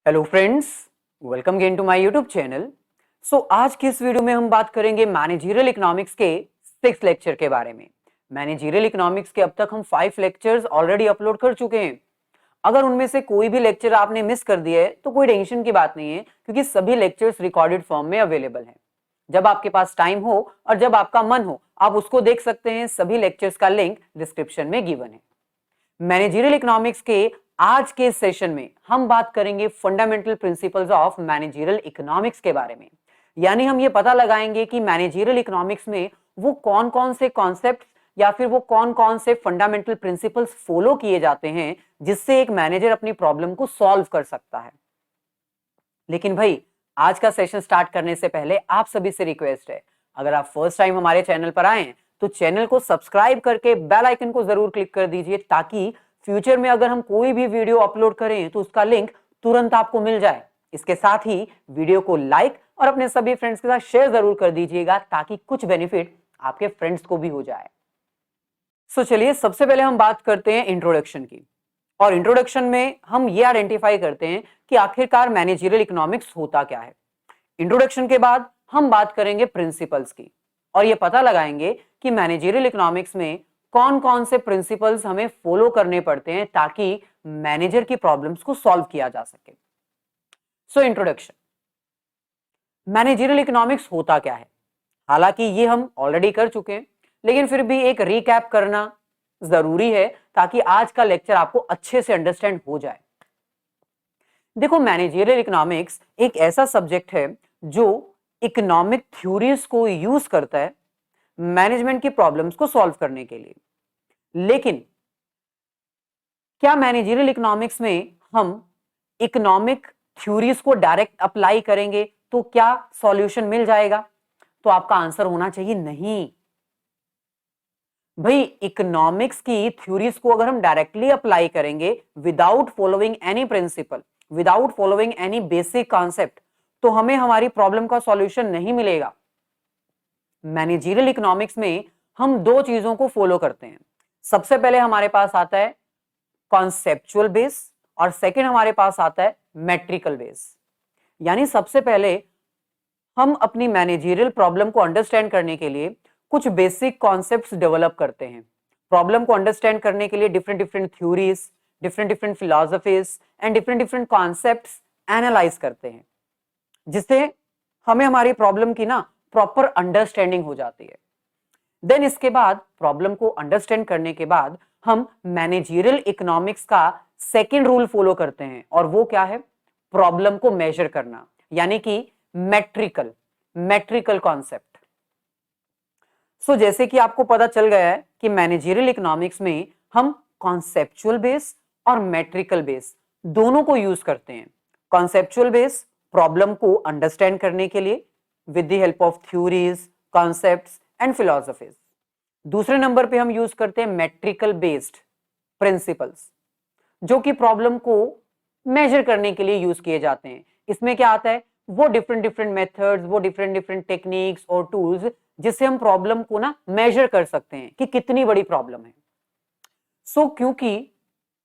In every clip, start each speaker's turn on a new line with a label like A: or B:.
A: Hello friends, welcome again to my YouTube channel. आज की इस वीडियो में हम बात करेंगे मैनेजरियल इकोनॉमिक्स के 6 लेक्चर के बारे में। मैनेजरियल इकोनॉमिक्स के अब तक हम 5 लेक्चर्स ऑलरेडी अपलोड कर चुके हैं। अगर उनमें से कोई भी लेक्चर आपने मिस कर दिया है तो कोई टेंशन की बात नहीं है, क्योंकि सभी लेक्चर्स रिकॉर्डेड फॉर्म में अवेलेबल हैं। जब आपके पास टाइम हो और जब आपका मन हो, आप उसको देख सकते हैं। सभी लेक्चर्स का लिंक डिस्क्रिप्शन में गिवन है। मैनेजरियल इकोनॉमिक्स के आज के सेशन में हम बात करेंगे fundamental principles of managerial economics के बारे में। यानी हम ये पता लगाएंगे कि मैनेजरियल इकोनॉमिक्स में वो कौन कौन से कॉन्सेप्ट या फिर वो कौन कौन से फंडामेंटल प्रिंसिपल्स फॉलो किए जाते हैं जिससे एक मैनेजर अपनी प्रॉब्लम को सॉल्व कर सकता है। लेकिन भाई, आज का सेशन स्टार्ट करने से पहले आप सभी से रिक्वेस्ट है, अगर आप फर्स्ट टाइम हमारे चैनल पर आए हैं तो चैनल को सब्सक्राइब करके बेल आइकन को जरूर क्लिक कर दीजिए, ताकि फ्यूचर में अगर हम कोई भी वीडियो अपलोड करें तो उसका लिंक तुरंत आपको मिल जाए। इसके साथ ही वीडियो को लाइक और अपने सभी फ्रेंड्स के साथ शेयर जरूर कर दीजिएगा, ताकि कुछ बेनिफिट आपके फ्रेंड्स को भी हो जाए। चलिए, सबसे पहले हम बात करते हैं इंट्रोडक्शन की। और इंट्रोडक्शन में हम ये आइडेंटिफाई करते हैं कि आखिरकार मैनेजरियल इकोनॉमिक्स होता क्या है। इंट्रोडक्शन के बाद हम बात करेंगे प्रिंसिपल्स की, और ये पता लगाएंगे कि मैनेजरियल इकोनॉमिक्स में कौन कौन से प्रिंसिपल्स हमें फॉलो करने पड़ते हैं ताकि मैनेजर की प्रॉब्लम्स को सॉल्व किया जा सके। इंट्रोडक्शन, मैनेजरियल इकोनॉमिक्स होता क्या है। हालांकि ये हम ऑलरेडी कर चुके हैं, लेकिन फिर भी एक रिकैप करना जरूरी है ताकि आज का लेक्चर आपको अच्छे से अंडरस्टैंड हो जाए। देखो, मैनेजरियल इकोनॉमिक्स एक ऐसा सब्जेक्ट है जो इकोनॉमिक थ्योरीज को यूज करता है मैनेजमेंट की प्रॉब्लम्स को सॉल्व करने के लिए। लेकिन क्या मैनेजरियल इकोनॉमिक्स में हम इकोनॉमिक थ्योरीज को डायरेक्ट अप्लाई करेंगे तो क्या सॉल्यूशन मिल जाएगा? तो आपका आंसर होना चाहिए नहीं। भाई, इकोनॉमिक्स की थ्योरीज को अगर हम डायरेक्टली अप्लाई करेंगे without following any principle, without following any basic concept, तो हमें हमारी प्रॉब्लम का सॉल्यूशन नहीं मिलेगा। मैनेजरियल इकोनॉमिक्स में हम दो चीजों को फॉलो करते हैं। सबसे पहले हमारे पास आता है कॉन्सेप्चुअल बेस, और सेकंड हमारे पास आता है मैट्रिकल बेस। यानी सबसे पहले हम अपनी मैनेजरियल प्रॉब्लम को अंडरस्टैंड करने के लिए कुछ बेसिक कॉन्सेप्ट्स डेवलप करते हैं। प्रॉब्लम को अंडरस्टैंड करने के लिए different different theories, different different philosophies and different different concepts analyse करते हैं, जिससे हमें हमारी प्रॉब्लम की ना प्रॉपर अंडरस्टैंडिंग हो जाती है। देन इसके बाद प्रॉब्लम को अंडरस्टैंड करने के बाद हम मैनेजरियल इकोनॉमिक्स का सेकंड रूल फॉलो करते हैं, और वो क्या है? प्रॉब्लम को मेजर करना, यानी कि मैट्रिकल कॉन्सेप्ट। जैसे कि आपको पता चल गया है कि मैनेजरियल इकोनॉमिक्स में हम कॉन्सेप्चुअल बेस और मैट्रिकल बेस दोनों को यूज करते हैं। कॉन्सेप्चुअल बेस प्रॉब्लम को अंडरस्टैंड करने के लिए with the help of theories, concepts and philosophies. दूसरे नंबर पे हम यूज करते हैं मैट्रिकल बेस्ड प्रिंसिपल्स, जो कि प्रॉब्लम को मेजर करने के लिए यूज किए जाते हैं। इसमें क्या आता है? वो डिफरेंट डिफरेंट मेथड्स, वो डिफरेंट डिफरेंट टेक्निक्स और टूल्स जिससे हम प्रॉब्लम को ना मेजर कर सकते हैं कि कितनी बड़ी प्रॉब्लम है। क्योंकि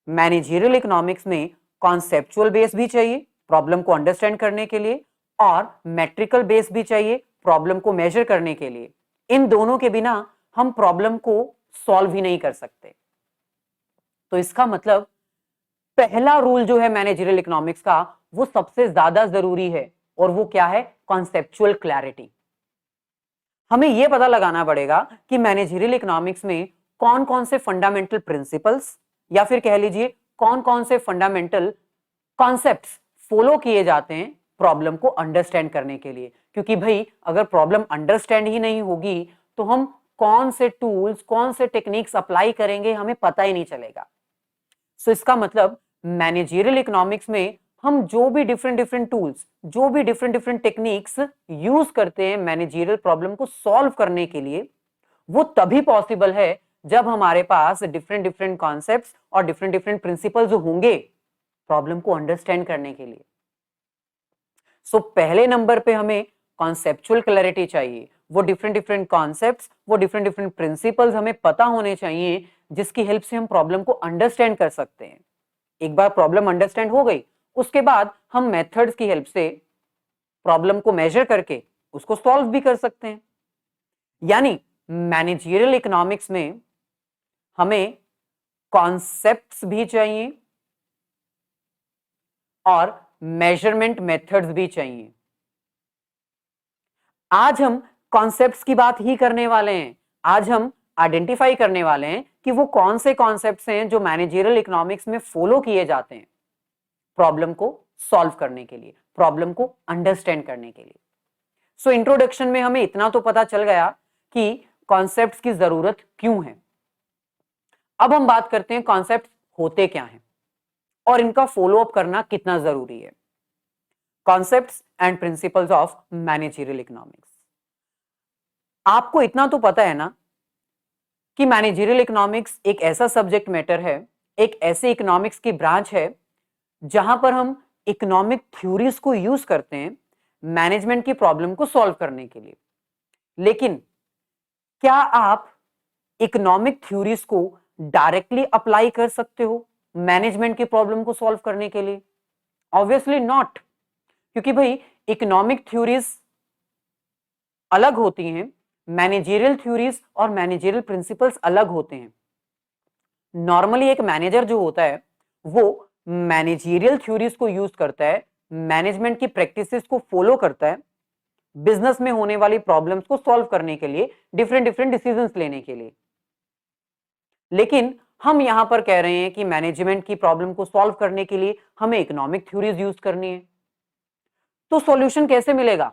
A: मैनेजरियल इकोनॉमिक्स में कॉन्सेप्चुअल बेस भी चाहिए प्रॉब्लम को अंडरस्टैंड करने के लिए, और मैट्रिकल बेस भी चाहिए प्रॉब्लम को मेजर करने के लिए। इन दोनों के बिना हम प्रॉब्लम को सॉल्व ही नहीं कर सकते। तो इसका मतलब पहला रूल जो है मैनेजरियल इकोनॉमिक्स का, वो सबसे ज्यादा जरूरी है, और वो क्या है? Conceptual clarity. हमें यह पता लगाना पड़ेगा कि मैनेजरियल इकोनॉमिक्स में कौन कौन से फंडामेंटल प्रिंसिपल्स या फिर कह लीजिए कौन कौन से फंडामेंटल कॉन्सेप्ट्स फॉलो किए जाते हैं प्रॉब्लम को अंडरस्टैंड करने के लिए। क्योंकि भाई, अगर प्रॉब्लम अंडरस्टैंड ही नहीं होगी तो हम कौन से टूल्स, कौन से टेक्निक्स अप्लाई करेंगे हमें पता ही नहीं चलेगा। इसका मतलब मैनेजरियल इकोनॉमिक्स में हम जो भी डिफरेंट डिफरेंट टूल्स, जो भी डिफरेंट डिफरेंट टेक्निक्स यूज करते हैं मैनेजरियल प्रॉब्लम को सॉल्व करने के लिए, वो तभी पॉसिबल है जब हमारे पास डिफरेंट डिफरेंट कॉन्सेप्ट्स और डिफरेंट डिफरेंट प्रिंसिपल्स होंगे प्रॉब्लम को अंडरस्टैंड करने के लिए। पहले नंबर पे हमें कॉन्सेप्चुअल क्लैरिटी चाहिए। वो डिफरेंट डिफरेंट कॉन्सेप्ट्स, वो डिफरेंट डिफरेंट प्रिंसिपल्स हमें पता होने चाहिए, जिसकी हेल्प से हम प्रॉब्लम को अंडरस्टैंड कर सकते हैं। एक बार प्रॉब्लम अंडरस्टैंड हो गई, उसके बाद हम मेथड्स की हेल्प से प्रॉब्लम को मेजर करके उसको सॉल्व भी कर सकते हैं। यानी मैनेजरियल इकोनॉमिक्स में हमें कॉन्सेप्ट्स भी चाहिए और मेजरमेंट मेथड्स भी चाहिए। आज हम कॉन्सेप्ट्स की बात ही करने वाले हैं। आज हम आइडेंटिफाई करने वाले हैं कि वो कौन से कॉन्सेप्ट्स हैं जो मैनेजरियल इकोनॉमिक्स में फॉलो किए जाते हैं प्रॉब्लम को सॉल्व करने के लिए, प्रॉब्लम को अंडरस्टैंड करने के लिए। सो इंट्रोडक्शन में हमें इतना तो पता चल गया कि कॉन्सेप्ट्स की जरूरत क्यों है। अब हम बात करते हैं कॉन्सेप्ट होते क्या हैं और इनका फॉलो अप करना कितना जरूरी है। Concepts and principles of managerial economics. आपको इतना तो पता है ना कि मैनेजरियल इकोनॉमिक्स एक ऐसा सब्जेक्ट मैटर है, एक ऐसे इकोनॉमिक्स की ब्रांच है जहां पर हम इकोनॉमिक थ्योरीज को यूज करते हैं मैनेजमेंट की प्रॉब्लम को सॉल्व करने के लिए। लेकिन क्या आप इकोनॉमिक थ्योरीज को डायरेक्टली अप्लाई कर सकते हो मैनेजमेंट की प्रॉब्लम को सॉल्व करने के लिए? ऑब्वियसली नॉट, क्योंकि भाई इकोनॉमिक थ्योरीज अलग होती हैं, मैनेजरियल थ्योरीज और मैनेजरियल प्रिंसिपल्स अलग होते हैं। नॉर्मली एक मैनेजर जो होता है वो मैनेजरियल थ्योरीज को यूज करता है, मैनेजमेंट की प्रैक्टिसेस को फॉलो करता है बिजनेस में होने वाली प्रॉब्लम्स को सॉल्व करने के लिए, डिफरेंट डिफरेंट डिसीजंस लेने के लिए। लेकिन हम यहां पर कह रहे हैं कि मैनेजमेंट की प्रॉब्लम को सॉल्व करने के लिए हमें इकोनॉमिक थ्योरीज यूज करनी है। तो सॉल्यूशन कैसे मिलेगा?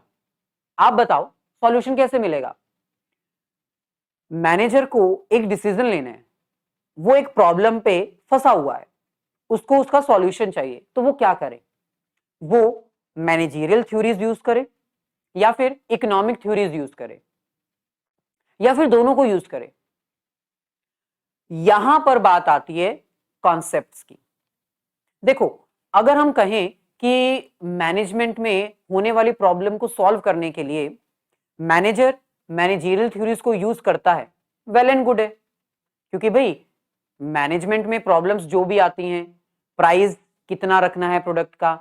A: आप बताओ, सॉल्यूशन कैसे मिलेगा? मैनेजर को एक डिसीजन लेना है, वो एक प्रॉब्लम पे फंसा हुआ है, उसको उसका सॉल्यूशन चाहिए, तो वो क्या करे? वो मैनेजरियल थ्योरीज यूज करे या फिर इकोनॉमिक थ्योरीज यूज करे या फिर दोनों को यूज करे? यहां पर बात आती है कॉन्सेप्ट्स की। देखो, अगर हम कहें कि मैनेजमेंट में होने वाली प्रॉब्लम को सॉल्व करने के लिए मैनेजर मैनेजरियल थ्योरीज को यूज करता है, वेल एंड गुड है, क्योंकि भाई मैनेजमेंट में प्रॉब्लम्स जो भी आती हैं, प्राइस कितना रखना है प्रोडक्ट का,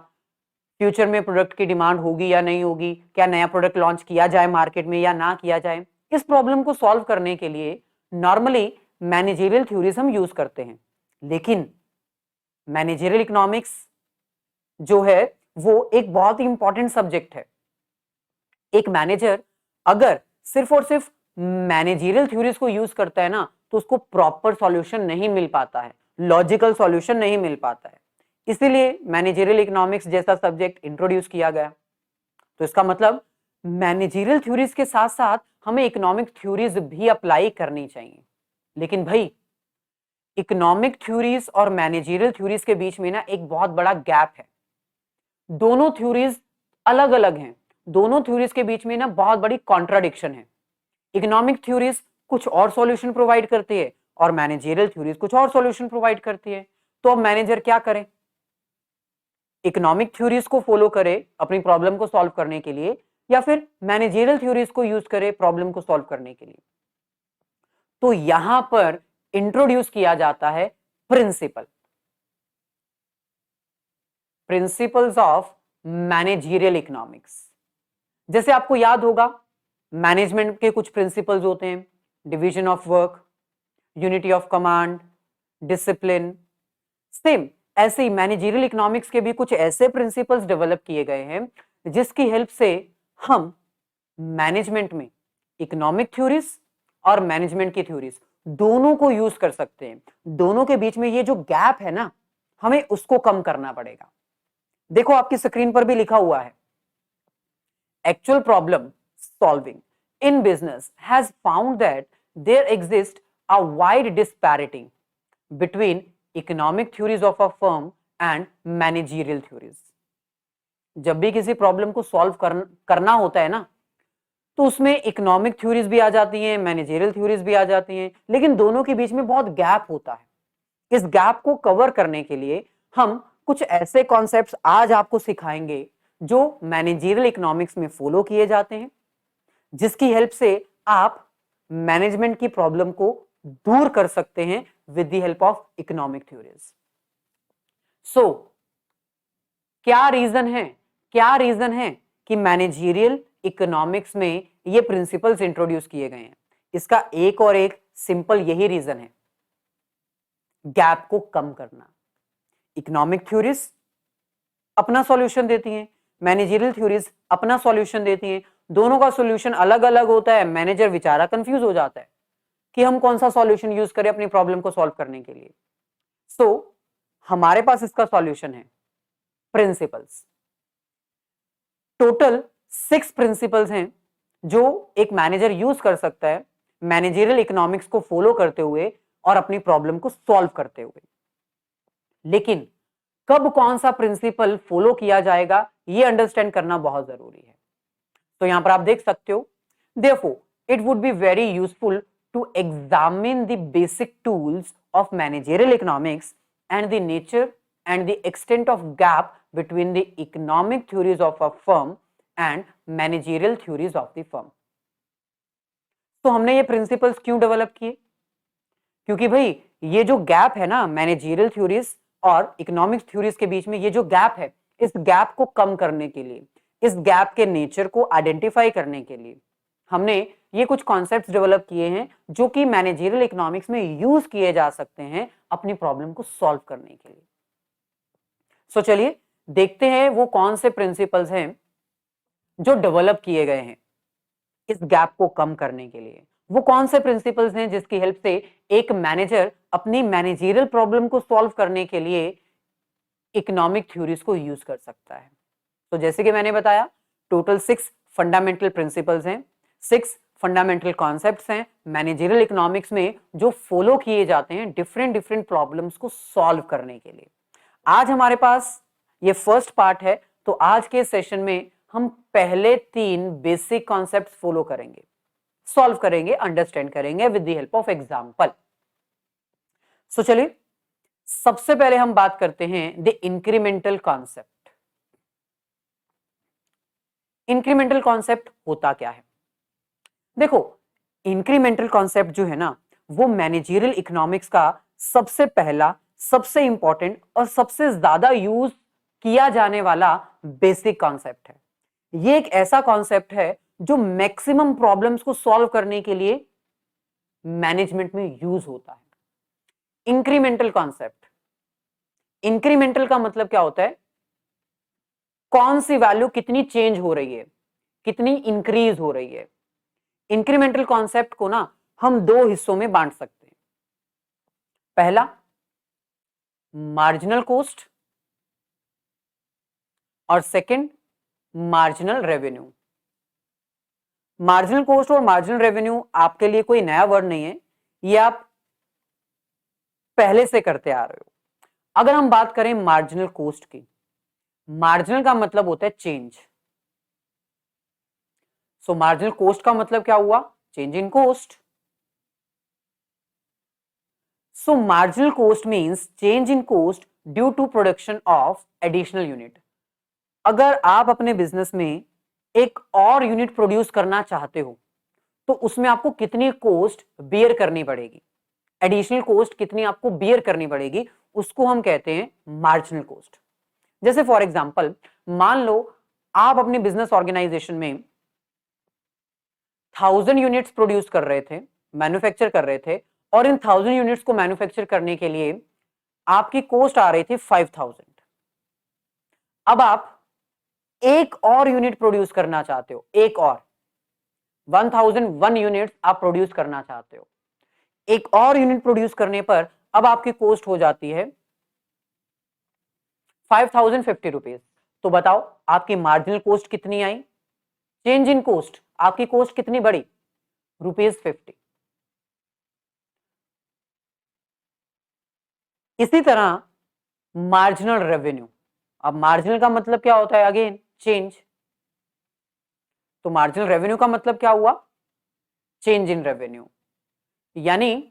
A: फ्यूचर में प्रोडक्ट की डिमांड होगी या नहीं होगी, क्या नया प्रोडक्ट लॉन्च किया जाए मार्केट में या ना किया जाए, इस प्रॉब्लम को सॉल्व करने के लिए नॉर्मली मैनेजरियल थ्योरीज हम यूज करते हैं। लेकिन मैनेजरियल इकोनॉमिक्स जो है वो एक बहुत ही इंपॉर्टेंट सब्जेक्ट है। एक मैनेजर अगर सिर्फ और सिर्फ मैनेजरियल थ्योरीज को यूज करता है ना, तो उसको प्रॉपर सॉल्यूशन नहीं मिल पाता है, लॉजिकल सॉल्यूशन नहीं मिल पाता है। इसीलिए मैनेजरियल इकोनॉमिक्स जैसा सब्जेक्ट इंट्रोड्यूस किया गया। तो इसका मतलब मैनेजरियल थ्योरीज के साथ साथ हमें इकोनॉमिक थ्योरीज भी अप्लाई करनी चाहिए। लेकिन भाई इकोनॉमिक थ्योरीज और मैनेजरियल थ्योरीज के बीच में ना एक बहुत बड़ा गैप है। दोनों थ्योरीज अलग अलग हैं, दोनों थ्योरीज के बीच में ना बहुत बड़ी कॉन्ट्राडिक्शन है। इकोनॉमिक थ्योरीज कुछ और सॉल्यूशन प्रोवाइड करती है और मैनेजरियल थ्योरीज कुछ और सॉल्यूशन प्रोवाइड करती है। तो अब मैनेजर क्या करे? इकोनॉमिक थ्योरीज को फॉलो करे अपनी प्रॉब्लम को सॉल्व करने के लिए या फिर मैनेजरियल थ्योरीज को यूज करे प्रॉब्लम को सॉल्व करने के लिए? तो यहां पर इंट्रोड्यूस किया जाता है principle, principles of managerial economics. जैसे आपको याद होगा मैनेजमेंट के कुछ प्रिंसिपल्स होते हैं, division of work, unity of command, discipline. Same ऐसे ही मैनेजरियल इकोनॉमिक्स के भी कुछ ऐसे प्रिंसिपल्स डेवलप किए गए हैं जिसकी हेल्प से हम मैनेजमेंट में इकोनॉमिक थ्योरीज और मैनेजमेंट की थ्योरीज दोनों को यूज कर सकते हैं। दोनों के बीच में ये जो गैप है ना, हमें उसको कम करना पड़ेगा। देखो आपकी स्क्रीन पर भी लिखा हुआ है, actual problem solving in business has found that there exist a wide disparity between economic theories of a firm and managerial theories. जब भी किसी प्रॉब्लम को सॉल्व करना होता है ना, तो उसमें इकोनॉमिक थ्योरीज भी आ जाती हैं, मैनेजरियल थ्योरीज भी आ जाती हैं, लेकिन दोनों के बीच में बहुत गैप होता है। इस गैप को कवर करने के लिए हम कुछ ऐसे कॉन्सेप्ट्स आज आपको सिखाएंगे जो मैनेजरियल इकोनॉमिक्स में फॉलो किए जाते हैं, जिसकी हेल्प से आप मैनेजमेंट की प्रॉब्लम को दूर कर सकते हैं with the help of economic theories. So क्या रीजन है, क्या रीजन है कि मैनेजरियल इकोनॉमिक्स में ये प्रिंसिपल्स इंट्रोड्यूस किए गए हैं? इसका एक और एक सिंपल यही रीजन है, गैप को कम करना। इकोनॉमिक थ्योरीज अपना सॉल्यूशन देती हैं, मैनेजरियल थ्योरीज अपना सॉल्यूशन देती हैं, दोनों का सॉल्यूशन अलग अलग होता है। मैनेजर बेचारा कंफ्यूज हो जाता है कि हम कौन सा सॉल्यूशन यूज करें अपनी प्रॉब्लम को सॉल्व करने के लिए। सो हमारे पास इसका सॉल्यूशन है प्रिंसिपल्स। टोटल 6 प्रिंसिपल्स हैं जो एक मैनेजर यूज कर सकता है मैनेजरियल इकोनॉमिक्स को फॉलो करते हुए और अपनी प्रॉब्लम को सॉल्व करते हुए। लेकिन कब कौन सा प्रिंसिपल फॉलो किया जाएगा ये अंडरस्टैंड करना बहुत जरूरी है। तो यहां पर आप देख सकते हो, therefore it would be very useful to examine the basic tools of managerial economics and the nature and the extent of gap between the economic theories of a firm and managerial theories of the firm. तो हमने ये principles क्यों develop किए? क्योंकि भाई ये जो gap है ना मैनेजरियल थ्योरीज और इकोनॉमिक्स थ्योरीज के बीच में, ये जो गैप है, इस गैप को कम करने के लिए, इस गैप के नेचर को आइडेंटिफाई करने के लिए हमने ये कुछ कॉन्सेप्ट्स डेवलप किए हैं जो कि मैनेजरियल इकोनॉमिक्स में यूज किए जा सकते हैं अपनी प्रॉब्लम को सॉल्व करने के लिए। सो चलिए देखते हैं वो कौन से प्रिंसिपल्स हैं जो डेवलप किए गए हैं इस गैप को कम करने के लिए। वो कौन से प्रिंसिपल्स हैं जिसकी हेल्प से एक मैनेजर अपनी मैनेजरियल प्रॉब्लम को सॉल्व करने के लिए इकोनॉमिक थ्योरीज को यूज कर सकता है। तो जैसे कि मैंने बताया, टोटल 6 फंडामेंटल प्रिंसिपल्स हैं, 6 फंडामेंटल कॉन्सेप्ट्स हैं मैनेजरियल इकोनॉमिक्स में जो फॉलो किए जाते हैं डिफरेंट डिफरेंट प्रॉब्लम्स को सॉल्व करने के लिए। आज हमारे पास ये फर्स्ट पार्ट है, तो आज के सेशन में हम पहले 3 बेसिक कॉन्सेप्ट्स फॉलो करेंगे, सॉल्व करेंगे, अंडरस्टैंड करेंगे with the help of example. So चलिए सबसे पहले हम बात करते हैं the incremental concept. Incremental concept होता क्या है? देखो, इंक्रीमेंटल कॉन्सेप्ट जो है ना, वो मैनेजरियल इकोनॉमिक्स का सबसे पहला, सबसे इंपॉर्टेंट और सबसे ज्यादा यूज किया जाने वाला बेसिक कॉन्सेप्ट है। ये एक ऐसा कॉन्सेप्ट है जो मैक्सिमम प्रॉब्लम्स को सॉल्व करने के लिए मैनेजमेंट में यूज होता है। इंक्रीमेंटल कॉन्सेप्ट, इंक्रीमेंटल का मतलब क्या होता है? कौन सी वैल्यू कितनी चेंज हो रही है, कितनी इंक्रीज हो रही है। इंक्रीमेंटल कॉन्सेप्ट को ना हम 2 हिस्सों में बांट सकते हैं। पहला मार्जिनल कॉस्ट और second marginal revenue. Marginal cost और मार्जिनल रेवेन्यू आपके लिए कोई नया वर्ड नहीं है, ये आप पहले से करते आ रहे हो। अगर हम बात करें मार्जिनल कॉस्ट की, मार्जिनल का मतलब होता है चेंज। सो मार्जिनल कॉस्ट का मतलब क्या हुआ? Change in cost. So marginal cost means change in cost due to production of additional unit. अगर आप अपने बिजनेस में एक और यूनिट प्रोड्यूस करना चाहते हो तो उसमें आपको कितनी कॉस्ट बियर करनी पड़ेगी, एडिशनल कॉस्ट कितनी आपको बियर करनी पड़ेगी, उसको हम कहते हैं मार्जिनल कॉस्ट। जैसे फॉर एग्जांपल मान लो आप अपने बिजनेस ऑर्गेनाइजेशन में 1000 यूनिट्स प्रोड्यूस कर रहे थे, मैन्युफैक्चर कर रहे थे, और इन 1000 यूनिट्स को मैन्युफैक्चर करने के लिए आपकी कॉस्ट आ रही थी 5000। अब आप एक और यूनिट प्रोड्यूस करना चाहते हो, एक और 1001 यूनिट्स आप प्रोड्यूस करना चाहते हो। एक और यूनिट प्रोड्यूस करने पर अब आपकी कॉस्ट हो जाती है 5050 रुपीज। तो बताओ आपकी मार्जिनल कॉस्ट कितनी आई? चेंज इन कॉस्ट, आपकी कॉस्ट कितनी बढ़ी? ₹50। इसी तरह मार्जिनल रेवेन्यू, अब मार्जिनल का मतलब क्या होता है? Again change. तो मार्जिनल रेवेन्यू का मतलब क्या हुआ? Change in revenue. यानी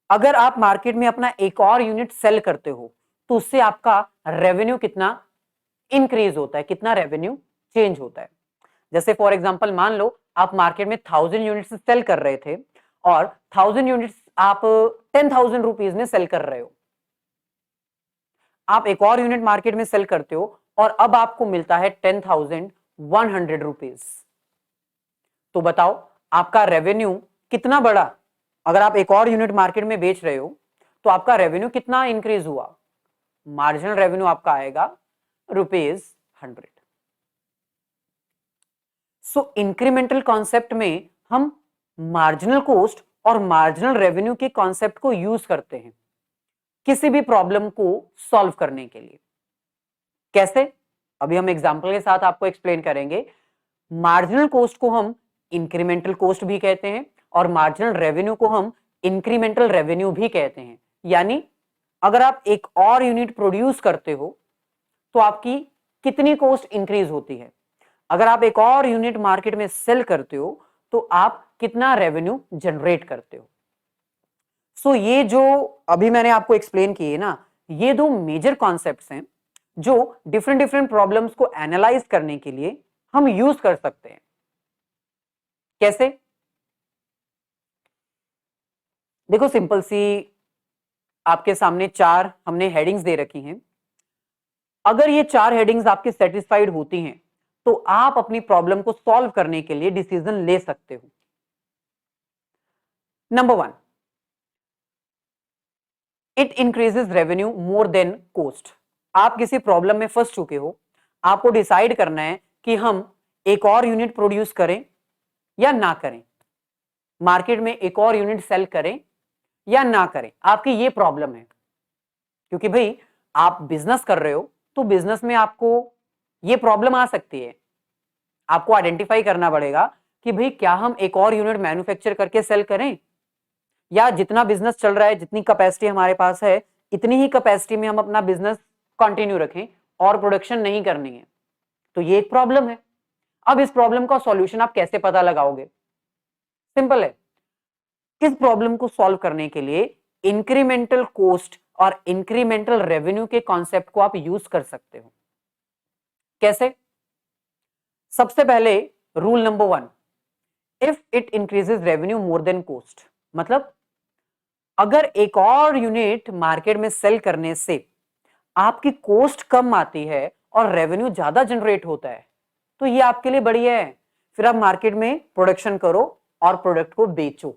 A: अगर आप मार्केट में अपना एक और यूनिट सेल करते हो तो उससे आपका रेवेन्यू कितना इंक्रीज होता है, कितना रेवेन्यू चेंज होता है। जैसे फॉर एग्जांपल मान लो आप मार्केट में 1000 यूनिट्स सेल कर रहे थे और 1000 यूनिट्स आप 10,000 रुपीज में सेल कर रहे हो। आप एक और यूनिट मार्केट में सेल करते हो और अब आपको मिलता है 10,100 रुपीज। तो बताओ आपका रेवेन्यू कितना बढ़ा? अगर आप एक और यूनिट मार्केट में बेच रहे हो तो आपका रेवेन्यू कितना इंक्रीज हुआ? मार्जिनल रेवेन्यू आपका आएगा ₹100। सो इंक्रीमेंटल कॉन्सेप्ट में हम मार्जिनल कॉस्ट और मार्जिनल रेवेन्यू के कॉन्सेप्ट को यूज करते हैं किसी भी प्रॉब्लम को सॉल्व करने के लिए। कैसे? अभी हम एग्जांपल के साथ आपको एक्सप्लेन करेंगे। मार्जिनल कॉस्ट को हम इंक्रीमेंटल कॉस्ट भी कहते हैं और मार्जिनल रेवेन्यू को हम इंक्रीमेंटल रेवेन्यू भी कहते हैं। यानी अगर आप एक और यूनिट प्रोड्यूस करते हो तो आपकी कितनी कॉस्ट इंक्रीज होती है, अगर आप एक और यूनिट मार्केट में सेल करते हो तो आप कितना रेवेन्यू जनरेट करते हो। सो ये जो अभी मैंने आपको एक्सप्लेन किए ना, ये दो मेजर कॉन्सेप्ट्स हैं जो डिफरेंट डिफरेंट प्रॉब्लम्स को एनालाइज करने के लिए हम यूज कर सकते हैं। कैसे? देखो सिंपल सी आपके सामने चार हमने हेडिंग्स दे रखी हैं। अगर ये चार हेडिंग्स आपकी सेटिस्फाइड होती हैं तो आप अपनी प्रॉब्लम को सॉल्व करने के लिए डिसीजन ले सकते हो। Number 1, it increases revenue more than cost. आप किसी प्रॉब्लम में फंस चुके हो, आपको डिसाइड करना है कि हम एक और यूनिट प्रोड्यूस करें या ना करें, मार्केट में एक और यूनिट सेल करें या ना करें। आपकी ये प्रॉब्लम है, क्योंकि भाई आप बिजनेस कर रहे हो तो बिजनेस में आपको ये प्रॉब्लम आ सकती है। आपको आइडेंटिफाई करना पड़ेगा कि भाई क्या हम एक और यूनिट मैन्युफैक्चर करके सेल करें या जितना बिजनेस चल रहा है, जितनी कैपेसिटी हमारे पास है, इतनी ही कैपेसिटी में हम अपना बिजनेस कंटिन्यू रखें और प्रोडक्शन नहीं करनी है। तो ये एक प्रॉब्लम है। अब इस प्रॉब्लम का सॉल्यूशन आप कैसे पता लगाओगे? सिंपल है। इस प्रॉब्लम को सॉल्व करने के लिए इंक्रीमेंटल कॉस्ट और इंक्रीमेंटल रेवेन्यू के कॉन्सेप्ट को आप यूज कर सकते हो। कैसे? सबसे पहले rule number 1, if it increases revenue more than cost, मतलब अगर एक और यूनिट मार्केट में सेल करने से आपकी कॉस्ट कम आती है और रेवेन्यू ज्यादा जनरेट होता है तो ये आपके लिए बढ़िया है। फिर आप मार्केट में प्रोडक्शन करो और प्रोडक्ट को बेचो।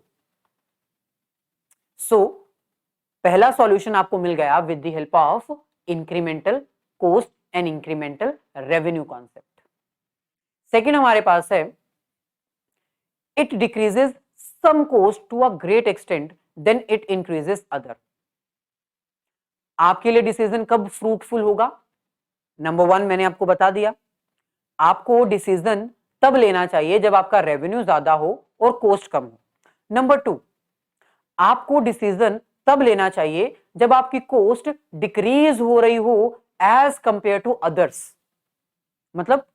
A: सो पहला सॉल्यूशन आपको मिल गया with the help of incremental cost and incremental revenue concept. Second हमारे पास है it decreases some cost to a great extent then it increases other. आपके लिए डिसीजन कब फ्रूटफुल होगा? नंबर 1 मैंने आपको बता दिया, आपको डिसीजन तब लेना चाहिए जब आपका रेवेन्यू ज्यादा हो और कॉस्ट कम हो। नंबर 2, आपको डिसीजन तब लेना चाहिए जब आपकी कॉस्ट डिक्रीज हो रही हो एज कंपेयर टू अदर्स। मतलब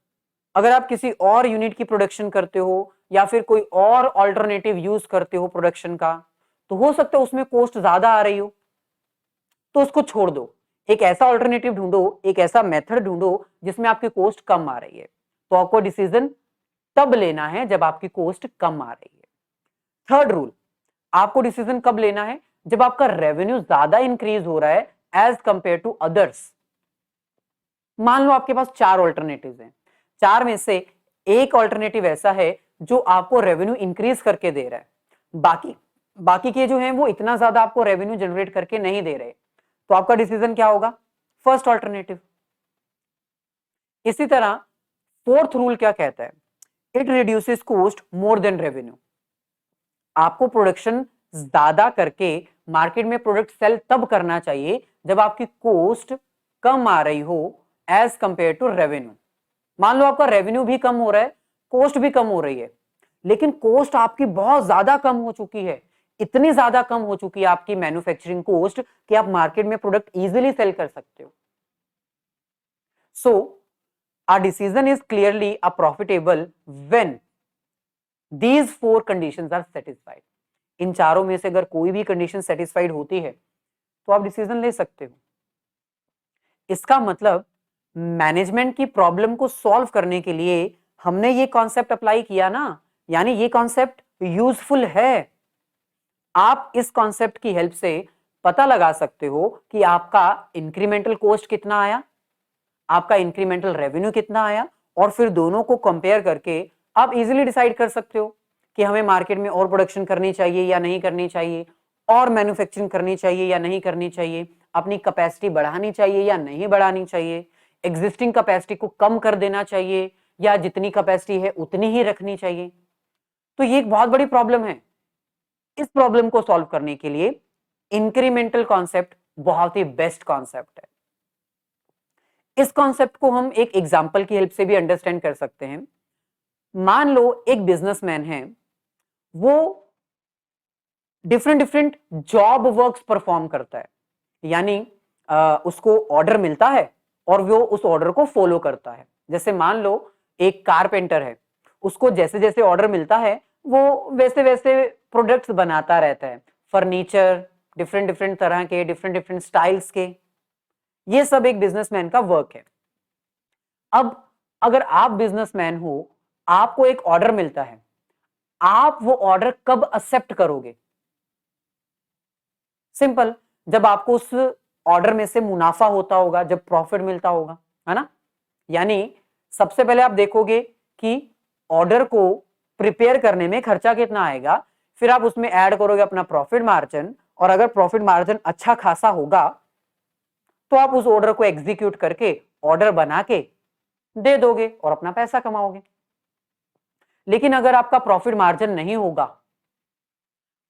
A: अगर आप किसी और यूनिट की प्रोडक्शन करते हो या फिर कोई और ऑल्टरनेटिव यूज करते हो प्रोडक्शन का, तो हो सकता है उसमें कॉस्ट ज्यादा आ रही हो, तो उसको छोड़ दो। एक ऐसा ऑल्टरनेटिव ढूंढो, एक ऐसा मेथड ढूंढो जिसमें आपकी कॉस्ट कम आ रही है। तो आपको डिसीजन तब लेना है जब आपकी कॉस्ट कम आ रही है। थर्ड रूल, आपको डिसीजन कब लेना है? जब आपका रेवेन्यू ज्यादा इंक्रीज हो रहा है एज कंपेयर टू अदर्स। मान लो आपके पास 4 ऑल्टरनेटिव्स हैं, 4 में से एक ऑल्टरनेटिव ऐसा है जो आपको रेवेन्यू इंक्रीज करके दे रहा है, बाकी के जो हैं वो इतना ज्यादा आपको रेवेन्यू जनरेट करके नहीं दे रहे, तो आपका डिसीजन क्या होगा? First alternative. इसी तरह फोर्थ रूल क्या कहता है? It reduces cost more than revenue. आपको प्रोडक्शन ज्यादा करके मार्केट में प्रोडक्ट सेल तब करना चाहिए जब आपकी कॉस्ट कम आ रही हो एज कंपेयर टू रेवेन्यू। मान लो आपका रेवेन्यू भी कम हो रहा है, कॉस्ट भी कम हो रही है, लेकिन कॉस्ट आपकी बहुत ज्यादा कम हो चुकी है, इतनी ज्यादा कम हो चुकी है आपकी मैन्युफैक्चरिंग कॉस्ट कि आप मार्केट में प्रोडक्ट इजीली सेल कर सकते हो। So our decision is clearly a profitable when these 4 conditions are satisfied. इन चारों में से अगर कोई भी कंडीशन सेटिस्फाइड होती है तो आप डिसीजन ले सकते हो। इसका मतलब मैनेजमेंट की प्रॉब्लम को सॉल्व करने के लिए हमने ये कॉन्सेप्ट अप्लाई किया ना, यानी ये कॉन्सेप्ट यूजफुल है। आप इस कॉन्सेप्ट की हेल्प से पता लगा सकते हो कि आपका इंक्रीमेंटल कॉस्ट कितना आया, आपका इंक्रीमेंटल रेवेन्यू कितना आया, और फिर दोनों को कंपेयर करके आप इजीली डिसाइड कर सकते हो कि हमें मार्केट में और प्रोडक्शन करनी चाहिए या नहीं करनी चाहिए, और मैन्युफैक्चरिंग करनी चाहिए या नहीं करनी चाहिए, अपनी कैपेसिटी बढ़ानी चाहिए या नहीं बढ़ानी चाहिए, एग्जिस्टिंग कैपेसिटी को कम कर देना चाहिए या जितनी कैपेसिटी है उतनी ही रखनी चाहिए। तो ये एक बहुत बड़ी प्रॉब्लम है। इस प्रॉब्लम को सॉल्व करने के लिए इंक्रीमेंटल कॉन्सेप्ट बहुत ही बेस्ट कॉन्सेप्ट है। इस कॉन्सेप्ट को हम एक एग्जांपल की हेल्प से भी अंडरस्टैंड कर सकते हैं। मान लो एक बिजनेसमैन है, वो different different job works perform करता है, यानी उसको ऑर्डर मिलता है और वो उस ऑर्डर को फॉलो करता है। जैसे मान लो एक कारपेंटर है, उसको जैसे जैसे ऑर्डर मिलता है वो वैसे वैसे प्रोडक्ट्स बनाता रहता है, फर्नीचर डिफरेंट डिफरेंट तरह के, डिफरेंट डिफरेंट स्टाइल्स के। ये सब एक बिजनेसमैन का वर्क है। अब अगर आप बिजनेसमैन हो, आपको एक ऑर्डर मिलता है, आप वो ऑर्डर कब एक्सेप्ट करोगे? सिंपल, जब आपको उस ऑर्डर में से मुनाफा होता होगा, जब प्रॉफिट मिलता होगा, है ना। यानी सबसे पहले आप देखोगे कि ऑर्डर को प्रिपेयर करने में खर्चा कितना आएगा, फिर आप उसमें ऐड करोगे अपना प्रॉफिट मार्जिन, और अगर प्रॉफिट मार्जिन अच्छा खासा होगा तो आप उस ऑर्डर को एग्जीक्यूट करके ऑर्डर बना के दे दोगे और अपना पैसा कमाओगे। लेकिन अगर आपका प्रॉफिट मार्जिन नहीं होगा,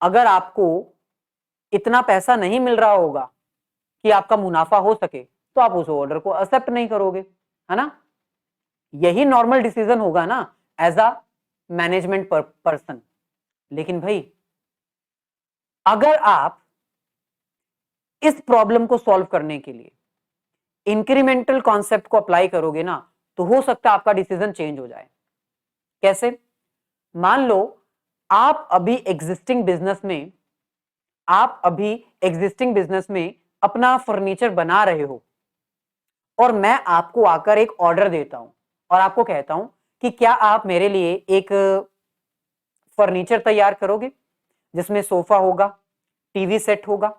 A: अगर आपको इतना पैसा नहीं मिल रहा होगा कि आपका मुनाफा हो सके, तो आप उस ऑर्डर को एक्सेप्ट नहीं करोगे, है ना। यही नॉर्मल डिसीजन होगा ना एज अ मैनेजमेंट पर्सन। लेकिन भाई अगर आप इस प्रॉब्लम को सॉल्व करने के लिए इंक्रीमेंटल कॉन्सेप्ट को अप्लाई करोगे ना, तो हो सकता है आपका डिसीजन चेंज हो जाए। कैसे? मान लो आप अभी एग्जिस्टिंग बिजनेस में अपना फर्नीचर बना रहे हो, और मैं आपको आकर एक ऑर्डर देता हूं और आपको कहता हूं कि क्या आप मेरे लिए एक फर्नीचर तैयार करोगे जिसमें सोफा होगा, टीवी सेट होगा,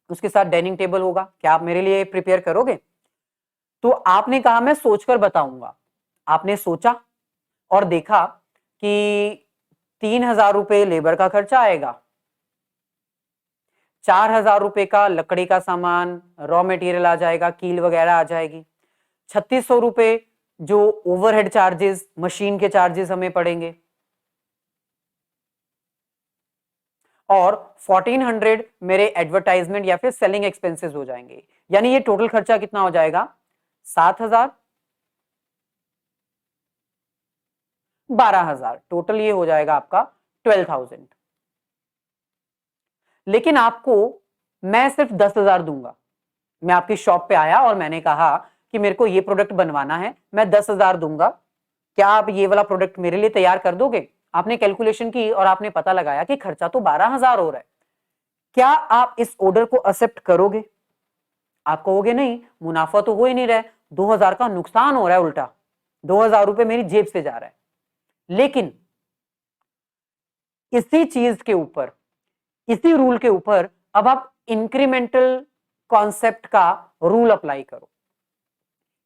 A: उसके साथ डाइनिंग टेबल होगा, क्या आप मेरे लिए प्रिपेयर करोगे? तो आपने कहा मैं सोचकर बताऊंगा। आपने सोचा और देखा कि 3,000 रुपए लेबर का खर्चा आएगा, 4,000 रुपए का लकड़ी का सामान, रॉ मटेरियल आ जाएगा, कील वगैरह आ जाएगी, 3,600 रुपए जो ओवरहेड चार्जेस, मशीन के चार्जेस हमें पड़ेंगे, और 1,400 मेरे एडवर्टाइजमेंट या फिर सेलिंग एक्सपेंसेस हो जाएंगे। यानी ये टोटल खर्चा कितना हो जाएगा? 7,000, 12,000, टोटल ये हो जाएगा आपका 12,000। लेकिन आपको मैं सिर्फ 10,000 दूंगा। मैं आपकी शॉप पे आया और मैंने कहा कि मेरे को ये प्रोडक्ट बनवाना है, मैं 10,000 दूंगा, क्या आप ये वाला प्रोडक्ट मेरे लिए तैयार कर दोगे? आपने कैलकुलेशन की और आपने पता लगाया कि खर्चा तो 12,000 हो रहा है। क्या आप इस ऑर्डर को एक्सेप्ट करोगे? आप कहोगे नहीं, मुनाफा तो हो ही नहीं रहा है, 2,000 का नुकसान हो रहा है, उल्टा 2,000 रुपए मेरी जेब से जा रहा है। लेकिन इसी चीज के ऊपर, इसी रूल के ऊपर अब आप इंक्रीमेंटल कॉन्सेप्ट का रूल अप्लाई करो।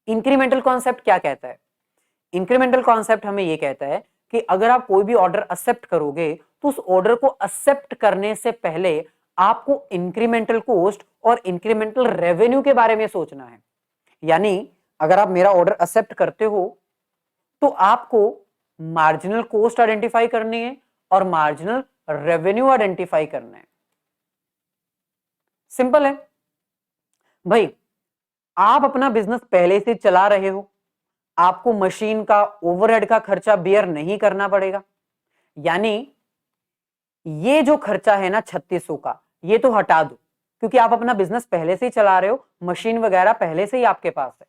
A: इंक्रीमेंटल कॉन्सेप्ट क्या कहता है? इंक्रीमेंटल कॉन्सेप्ट हमें यह कहता है कि अगर आप कोई भी ऑर्डर एक्सेप्ट करोगे तो उस ऑर्डर को एक्सेप्ट करने से पहले आपको इंक्रीमेंटल कॉस्ट और इंक्रीमेंटल रेवेन्यू के बारे में सोचना है। यानी अगर आप मेरा ऑर्डर एक्सेप्ट करते हो तो आपको मार्जिनल कॉस्ट आइडेंटिफाई करनी है और मार्जिनल रेवेन्यू आइडेंटिफाई करना है। सिंपल है भाई। आप अपना बिजनेस पहले से चला रहे हो, आपको मशीन का ओवरहेड का खर्चा बेयर नहीं करना पड़ेगा। यानी ये जो खर्चा है ना 3,600 का, ये तो हटा दो, क्योंकि आप अपना बिजनेस पहले से ही चला रहे हो, मशीन वगैरह पहले से ही आपके पास है,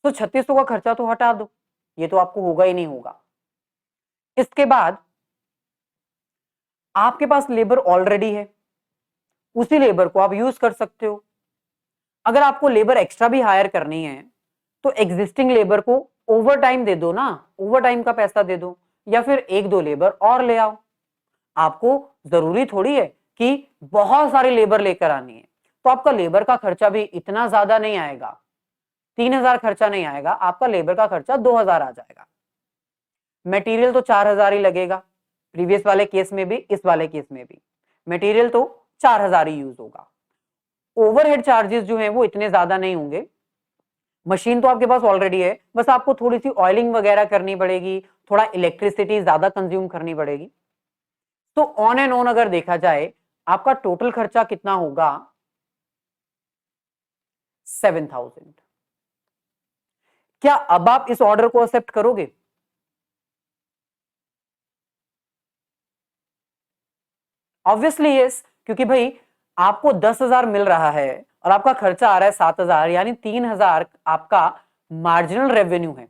A: तो 3,600 का खर्चा तो हटा दो, ये तो आपको होगा ही नहीं होगा। इसके बाद आपके पास लेबर ऑलरेडी है, उसी लेबर को आप यूज कर सकते हो। अगर आपको लेबर एक्स्ट्रा भी हायर करनी है तो एग्जिस्टिंग लेबर को ओवर टाइम दे दो ना, ओवर टाइम का पैसा दे दो, या फिर 1-2 लेबर और ले आओ। आपको जरूरी थोड़ी है कि बहुत सारी लेबर लेकर आनी है, तो आपका लेबर का खर्चा भी इतना ज्यादा नहीं आएगा, 3,000 खर्चा नहीं आएगा, आपका लेबर का खर्चा 2,000 आ जाएगा। मटेरियल तो 4,000 ही लगेगा, प्रीवियस वाले केस में भी इस वाले केस में भी मटेरियल तो 4,000 ही यूज होगा। ओवरहेड चार्जेस जो हैं वो इतने ज्यादा नहीं होंगे, मशीन तो आपके पास ऑलरेडी है, बस आपको थोड़ी सी ऑयलिंग वगैरह करनी पड़ेगी, थोड़ा इलेक्ट्रिसिटी ज्यादा कंज्यूम करनी पड़ेगी। तो ऑन एंड ऑन अगर देखा जाए आपका टोटल खर्चा कितना होगा, 7,000। क्या अब आप इस ऑर्डर को एक्सेप्ट करोगे? ऑब्वियसली यस, क्योंकि भाई आपको 10,000 मिल रहा है और आपका खर्चा आ रहा है 7,000, यानी 3,000 आपका मार्जिनल रेवेन्यू है।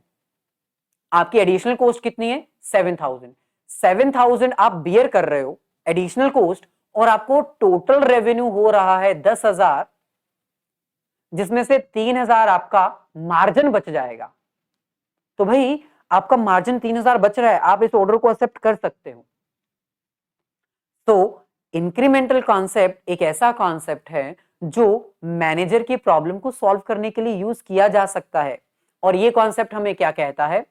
A: आपकी एडिशनल कॉस्ट कितनी है? 7,000। 7,000 आप बियर कर रहे हो एडिशनल कॉस्ट, और आपको टोटल रेवेन्यू हो रहा है 10,000, जिसमें से 3,000 आपका मार्जिन बच जाएगा। तो भाई आपका मार्जिन 3,000 बच रहा है, आप इस ऑर्डर को एक्सेप्ट कर सकते हो। तो इंक्रीमेंटल कॉन्सेप्ट एक ऐसा कॉन्सेप्ट है जो मैनेजर की प्रॉब्लम को सॉल्व करने के लिए यूज किया जा सकता है। और ये कॉन्सेप्ट हमें क्या कहता है?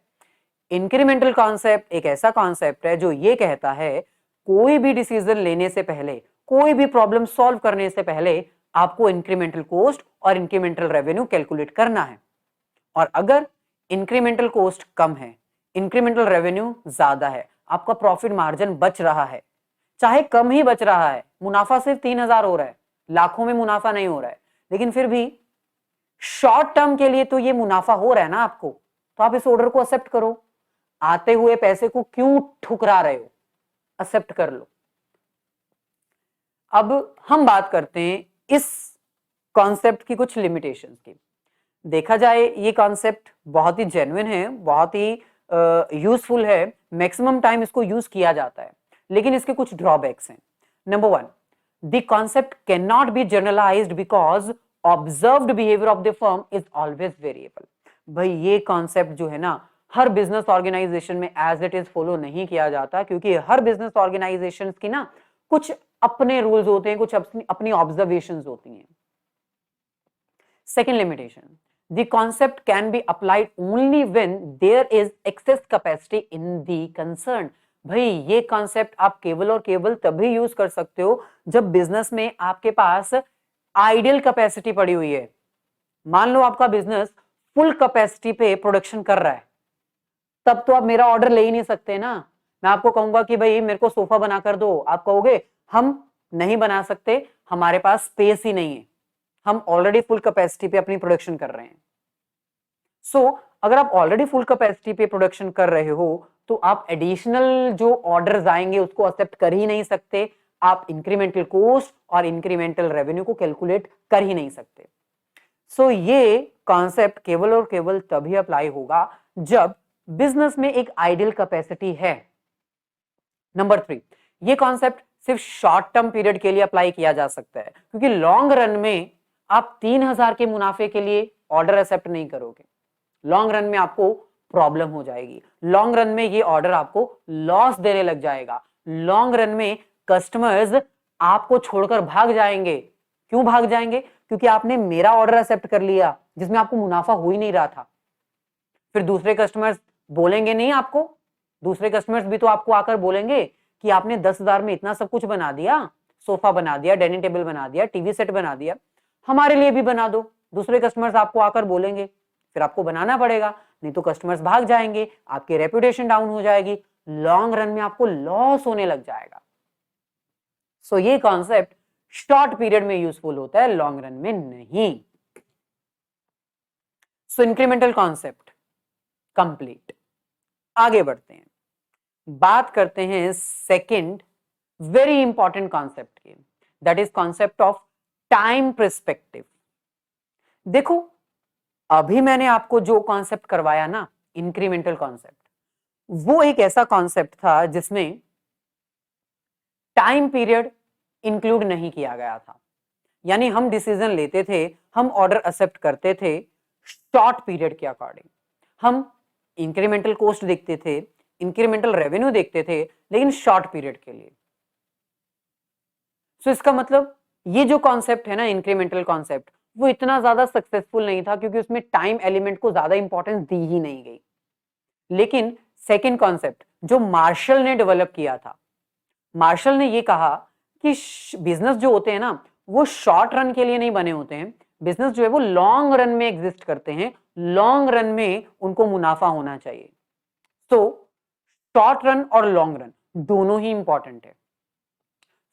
A: इंक्रीमेंटल कॉन्सेप्ट एक ऐसा कॉन्सेप्ट है जो ये कहता है कोई भी डिसीजन लेने से पहले, कोई भी प्रॉब्लम सॉल्व करने से पहले आपको इंक्रीमेंटल कॉस्ट और इंक्रीमेंटल रेवेन्यू कैलकुलेट करना है। और अगर इंक्रीमेंटल कॉस्ट कम है, इंक्रीमेंटल रेवेन्यू ज्यादा है, आपका प्रॉफिट मार्जिन बच रहा है, चाहे कम ही बच रहा है, मुनाफा सिर्फ 3,000 हो रहा है, लाखों में मुनाफा नहीं हो रहा है, लेकिन फिर भी शॉर्ट टर्म के लिए तो ये मुनाफा हो रहा है ना आपको, तो आप इस ऑर्डर को एक्सेप्ट करो। आते हुए पैसे को क्यों ठुकरा रहे हो? एक्सेप्ट कर लो। अब हम बात करते हैं इस कॉन्सेप्ट की कुछ लिमिटेशंस की। देखा जाए ये कॉन्सेप्ट बहुत ही जेन्युइन है, बहुत ही यूजफुल है, मैक्सिमम टाइम इसको यूज किया जाता है, लेकिन इसके कुछ ड्रॉबैक्स हैं। Number 1, the concept can not be generalised because observed behaviour of the firm is always variable. भाई ये कॉन्सेप्ट जो है ना, हर बिजनेस ऑर्गेनाइजेशन में एज इट इज फॉलो नहीं किया जाता, क्योंकि हर बिजनेस ऑर्गेनाइजेशन की ना कुछ अपने रूल्स होते हैं, कुछ अपनी ऑब्जर्वेशंस होती हैं। Second limitation, the concept can be applied only when there is excess capacity in the concern. भाई ये कॉन्सेप्ट आप केवल और केवल तभी यूज कर सकते हो जब बिजनेस में आपके पास आइडियल कैपेसिटी पड़ी हुई है। मान लो आपका बिजनेस फुल कैपेसिटी पे प्रोडक्शन कर रहा है, तब तो आप मेरा ऑर्डर ले ही नहीं सकते ना। मैं आपको कहूंगा कि भाई मेरे को सोफा बनाकर दो, आप कहोगे हम नहीं बना सकते, हमारे पास स्पेस ही नहीं है, हम ऑलरेडी फुल कैपेसिटी पे अपनी प्रोडक्शन कर रहे हैं। सो अगर आप ऑलरेडी फुल कैपेसिटी पे प्रोडक्शन कर रहे हो तो आप एडिशनल जो ऑर्डर्स आएंगे उसको एक्सेप्ट कर ही नहीं सकते, आप इंक्रीमेंटल कॉस्ट और इंक्रीमेंटल रेवेन्यू को कैलकुलेट कर ही नहीं सकते। सो ये कॉन्सेप्ट केवल और केवल तभी अप्लाई होगा जब बिजनेस में एक आइडियल कैपेसिटी है। नंबर 3, ये कॉन्सेप्ट सिर्फ शॉर्ट टर्म पीरियड के लिए अप्लाई किया जा सकता है, क्योंकि लॉन्ग रन में आप 3,000 के मुनाफे के लिए ऑर्डर एक्सेप्ट नहीं करोगे, लॉन्ग रन में आपको प्रॉब्लम हो जाएगी, लॉन्ग रन में ये ऑर्डर आपको लॉस देने लग जाएगा, लॉन्ग रन में कस्टमर्स आपको छोड़कर भाग जाएंगे। क्यों भाग जाएंगे? क्योंकि आपने मेरा ऑर्डर एक्सेप्ट कर लिया जिसमें आपको मुनाफा हो ही नहीं रहा था। फिर दूसरे कस्टमर्स बोलेंगे नहीं आपको, दूसरे कस्टमर्स भी तो आपको आकर बोलेंगे कि आपने 10,000 में इतना सब कुछ बना दिया, सोफा बना दिया, डाइनिंग टेबल बना दिया, टीवी सेट बना दिया, हमारे लिए भी बना दो। दूसरे कस्टमर्स आपको आकर बोलेंगे, फिर आपको बनाना पड़ेगा, नहीं तो कस्टमर्स भाग जाएंगे, आपकी रेपुटेशन डाउन हो जाएगी, लॉन्ग रन में आपको लॉस होने लग जाएगा। सो ये कॉन्सेप्ट शॉर्ट पीरियड में यूजफुल होता है, लॉन्ग रन में नहीं। सो इंक्रीमेंटल कॉन्सेप्ट कंप्लीट। आगे बढ़ते हैं, बात करते हैं सेकंड वेरी इंपॉर्टेंट कॉन्सेप्ट की, that is concept of time perspective. देखो अभी मैंने आपको जो कॉन्सेप्ट करवाया ना, इंक्रीमेंटल कॉन्सेप्ट, वो एक ऐसा कॉन्सेप्ट था जिसमें टाइम पीरियड इंक्लूड नहीं किया गया था, यानी हम डिसीजन लेते थे, हम ऑर्डर एक्सेप्ट करते थे शॉर्ट पीरियड के अकॉर्डिंग, हम इंक्रीमेंटल कॉस्ट देखते थे, इंक्रीमेंटल रेवेन्यू देखते थे, लेकिन शॉर्ट पीरियड के लिए। सो इसका मतलब ये जो कॉन्सेप्ट है ना, इंक्रीमेंटल कॉन्सेप्ट, वो इतना ज्यादा सक्सेसफुल नहीं था क्योंकि उसमें टाइम एलिमेंट को ज्यादा इंपॉर्टेंस दी ही नहीं गई। लेकिन सेकेंड कॉन्सेप्ट जो मार्शल ने डेवलप किया था, मार्शल ने ये कहा कि बिजनेस जो होते हैं ना, वो शॉर्ट रन के लिए नहीं बने होते हैं। बिजनेस जो है वो लॉन्ग रन में एग्जिस्ट करते हैं, लॉन्ग रन में उनको मुनाफा होना चाहिए। तो शॉर्ट रन और लॉन्ग रन दोनों ही इंपॉर्टेंट है।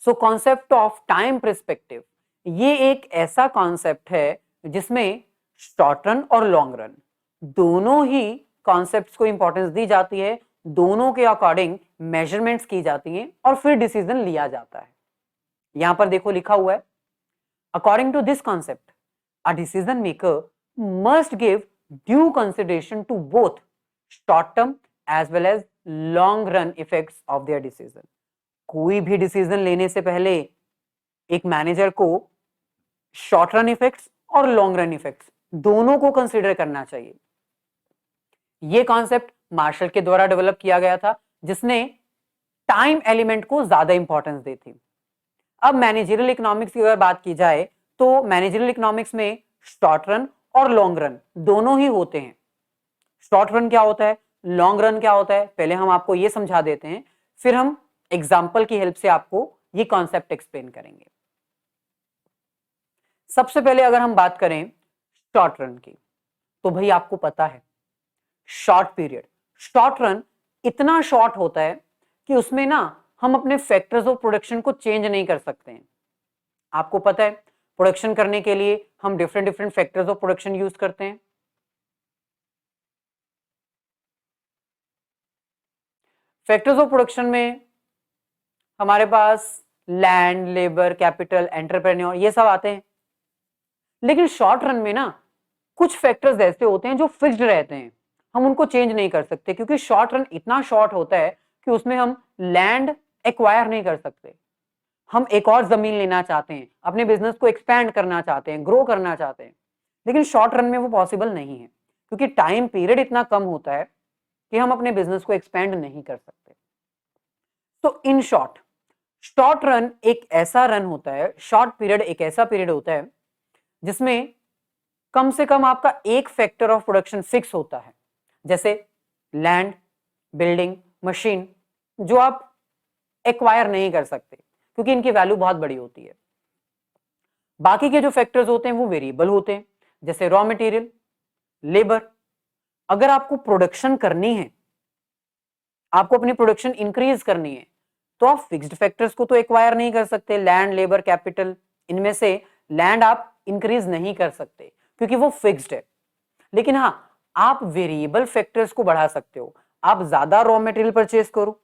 A: So concept of time perspective, ये एक ऐसा कॉन्सेप्ट है जिसमें शॉर्ट रन और लॉन्ग रन दोनों ही कॉन्सेप्ट्स को इंपॉर्टेंस दी जाती है, दोनों के अकॉर्डिंग मेजरमेंट्स की जाती हैं और फिर डिसीजन लिया जाता है। यहां पर देखो लिखा हुआ है, according to this concept a decision maker must give due consideration to both short term as well as long run effects of their decision. कोई भी डिसीजन लेने से पहले एक मैनेजर को शॉर्ट रन इफेक्ट्स और लॉन्ग रन इफेक्ट्स दोनों को कंसीडर करना चाहिए। यह कॉन्सेप्ट मार्शल के द्वारा डेवलप किया गया था, जिसने टाइम एलिमेंट को ज्यादा इंपॉर्टेंस दी थी। अब मैनेजरियल इकोनॉमिक्स की अगर बात की जाए तो मैनेजरियल इकोनॉमिक्स में शॉर्ट रन और लॉन्ग रन दोनों ही होते हैं। शॉर्ट रन क्या होता है, लॉन्ग रन क्या होता है, पहले हम आपको यह समझा देते हैं, फिर हम एग्जाम्पल की हेल्प से आपको ये कॉन्सेप्ट एक्सप्लेन करेंगे। सबसे पहले अगर हम बात करें शॉर्ट रन की, तो भाई आपको पता है शॉर्ट पीरियड, शॉर्ट रन इतना शॉर्ट होता है कि उसमें ना हम अपने फैक्टर्स ऑफ प्रोडक्शन को चेंज नहीं कर सकते हैं। आपको पता है प्रोडक्शन करने के लिए हम different different factors of production use करते हैं। फैक्टर्स ऑफ प्रोडक्शन में हमारे पास लैंड, लेबर, कैपिटल, एंटरप्रेन्योर ये सब आते हैं। लेकिन शॉर्ट रन में ना कुछ फैक्टर्स ऐसे होते हैं जो फिक्स्ड रहते हैं, हम उनको चेंज नहीं कर सकते, क्योंकि शॉर्ट रन इतना शॉर्ट होता है कि उसमें हम लैंड एक्वायर नहीं कर सकते। हम एक और जमीन लेना चाहते हैं, अपने बिजनेस को एक्सपैंड करना चाहते हैं, ग्रो करना चाहते हैं, लेकिन शॉर्ट रन में वो पॉसिबल नहीं है क्योंकि टाइम पीरियड इतना कम होता है कि हम अपने बिजनेस को एक्सपैंड नहीं कर सकते। तो इन शॉर्ट, शॉर्ट रन एक ऐसा रन होता है, शॉर्ट पीरियड एक ऐसा पीरियड होता है जिसमें कम से कम आपका एक फैक्टर ऑफ प्रोडक्शन फिक्स होता है, जैसे लैंड, बिल्डिंग, मशीन, जो आप एक्वायर नहीं कर सकते क्योंकि इनकी वैल्यू बहुत बड़ी होती है। बाकी के जो फैक्टर्स होते हैं वो वेरिएबल होते हैं, जैसे रॉ मटेरियल, लेबर। अगर आपको प्रोडक्शन करनी है, आपको अपनी प्रोडक्शन इंक्रीज करनी है, तो आप फिक्स्ड फैक्टर्स को तो एक्वायर नहीं कर सकते, लैंड, लेबर, कैपिटल। इनमें से लैंड आप इंक्रीज नहीं कर सकते क्योंकि वो फिक्स्ड है। लेकिन हाँ, आप वेरिएबल फैक्टर्स को बढ़ा सकते हो। आप ज्यादा रॉ मटेरियल परचेज करो,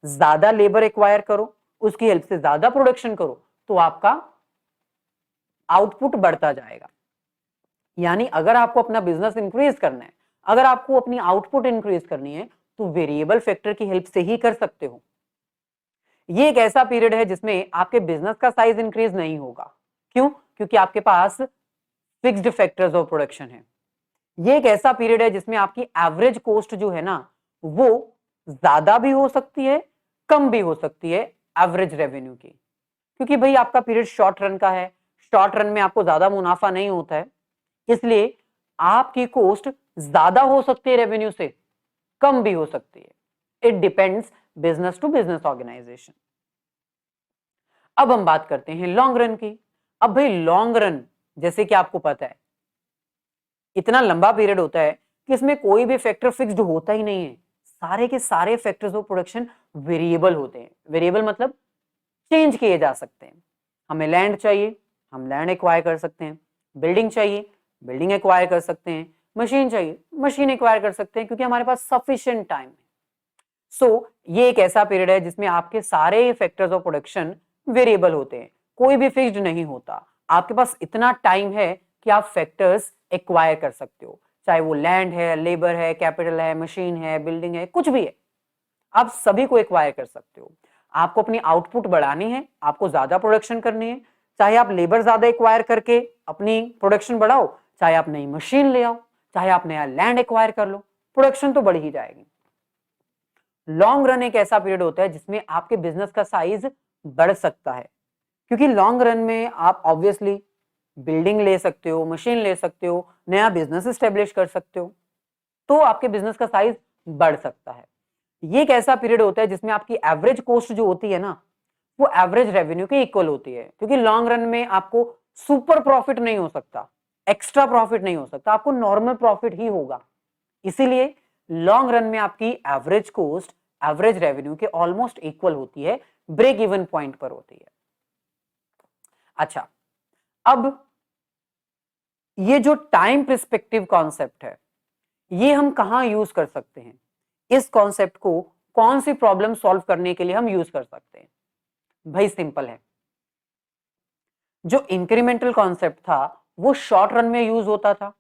A: ज्यादा लेबर एक्वायर करो, उसकी हेल्प से ज्यादा प्रोडक्शन करो, तो आपका आउटपुट बढ़ता जाएगा। यानी अगर आपको अपना बिजनेस इंक्रीज करना है, अगर आपको अपनी आउटपुट इंक्रीज करनी है, तो वेरिएबल फैक्टर की हेल्प से ही कर सकते हो। ये एक ऐसा पीरियड है जिसमें आपके बिजनेस का साइज इंक्रीज नहीं होगा। क्यों? क्योंकि आपके पास फिक्स्ड फैक्टर्स ऑफ प्रोडक्शन है। ये एक ऐसा पीरियड है जिसमें आपकी एवरेज कॉस्ट जो है ना, वो ज्यादा भी हो सकती है, कम भी हो सकती है एवरेज रेवेन्यू की, क्योंकि भाई आपका पीरियड शॉर्ट रन का है। शॉर्ट रन में आपको ज्यादा मुनाफा नहीं होता है, इसलिए आपकी कॉस्ट ज्यादा हो सकती है रेवेन्यू से, कम भी हो सकती है। It depends business to business organisation. अब हम बात करते हैं लॉन्ग रन की। अब भाई लॉन्ग रन, जैसे कि आपको पता है, इतना लंबा पीरियड होता है कि इसमें कोई भी फैक्टर फिक्स्ड होता ही नहीं है। सारे के सारे फैक्टर्स ऑफ प्रोडक्शन वेरिएबल होते हैं। वेरिएबल मतलब चेंज किए जा सकते हैं। हमें लैंड चाहिए, हम लैंड एक्वायर कर सकते हैं। बिल्डिंग चाहिए, बिल्डिंग एक्वायर कर सकते हैं। मशीन चाहिए, मशीन एक्वायर कर सकते हैं, क्योंकि हमारे पास सफिशिएंट टाइम है। सो ये एक ऐसा पीरियड है जिसमें आपके सारे फैक्टर्स ऑफ प्रोडक्शन वेरिएबल होते हैं, कोई भी फिक्स्ड नहीं होता। आपके पास इतना टाइम है कि आप फैक्टर्स एक्वायर कर सकते हो, चाहे वो लैंड है, लेबर है, कैपिटल है, मशीन है, बिल्डिंग है, कुछ भी है, आप सभी को एक्वायर कर सकते हो। आपको अपनी आउटपुट बढ़ानी है, आपको ज्यादा प्रोडक्शन करनी है, चाहे आप लेबर ज्यादा एक्वायर करके अपनी प्रोडक्शन बढ़ाओ, चाहे आप नई मशीन ले आओ, चाहे आप नया लैंड एक्वायर कर लो, प्रोडक्शन तो बढ़ ही जाएगी। लॉन्ग रन एक ऐसा पीरियड होता है जिसमें आपके बिजनेस का साइज बढ़ सकता है, क्योंकि लॉन्ग रन में आप ऑब्वियसली बिल्डिंग ले सकते हो, मशीन ले सकते हो, नया बिजनेस स्टेब्लिश कर सकते हो, तो आपके बिजनेस का साइज बढ़ सकता है। ये एक ऐसा पीरियड होता है जिसमें आपकी एवरेज कॉस्ट जो होती है ना, वो एवरेज रेवेन्यू के इक्वल होती है, क्योंकि लॉन्ग रन में आपको सुपर प्रॉफिट नहीं हो सकता, एक्स्ट्रा प्रॉफिट नहीं हो सकता, आपको नॉर्मल प्रॉफिट ही होगा। इसीलिए लॉन्ग रन में आपकी एवरेज कॉस्ट एवरेज रेवेन्यू के ऑलमोस्ट इक्वल होती है, ब्रेक इवन पॉइंट पर होती है। अच्छा, अब ये जो टाइम पर्सपेक्टिव कॉन्सेप्ट है, ये हम कहां यूज कर सकते हैं? इस कॉन्सेप्ट को कौन सी प्रॉब्लम सॉल्व करने के लिए हम यूज कर सकते हैं? भाई सिंपल है, जो इंक्रीमेंटल कॉन्सेप्ट था वो शॉर्ट रन में यूज होता था,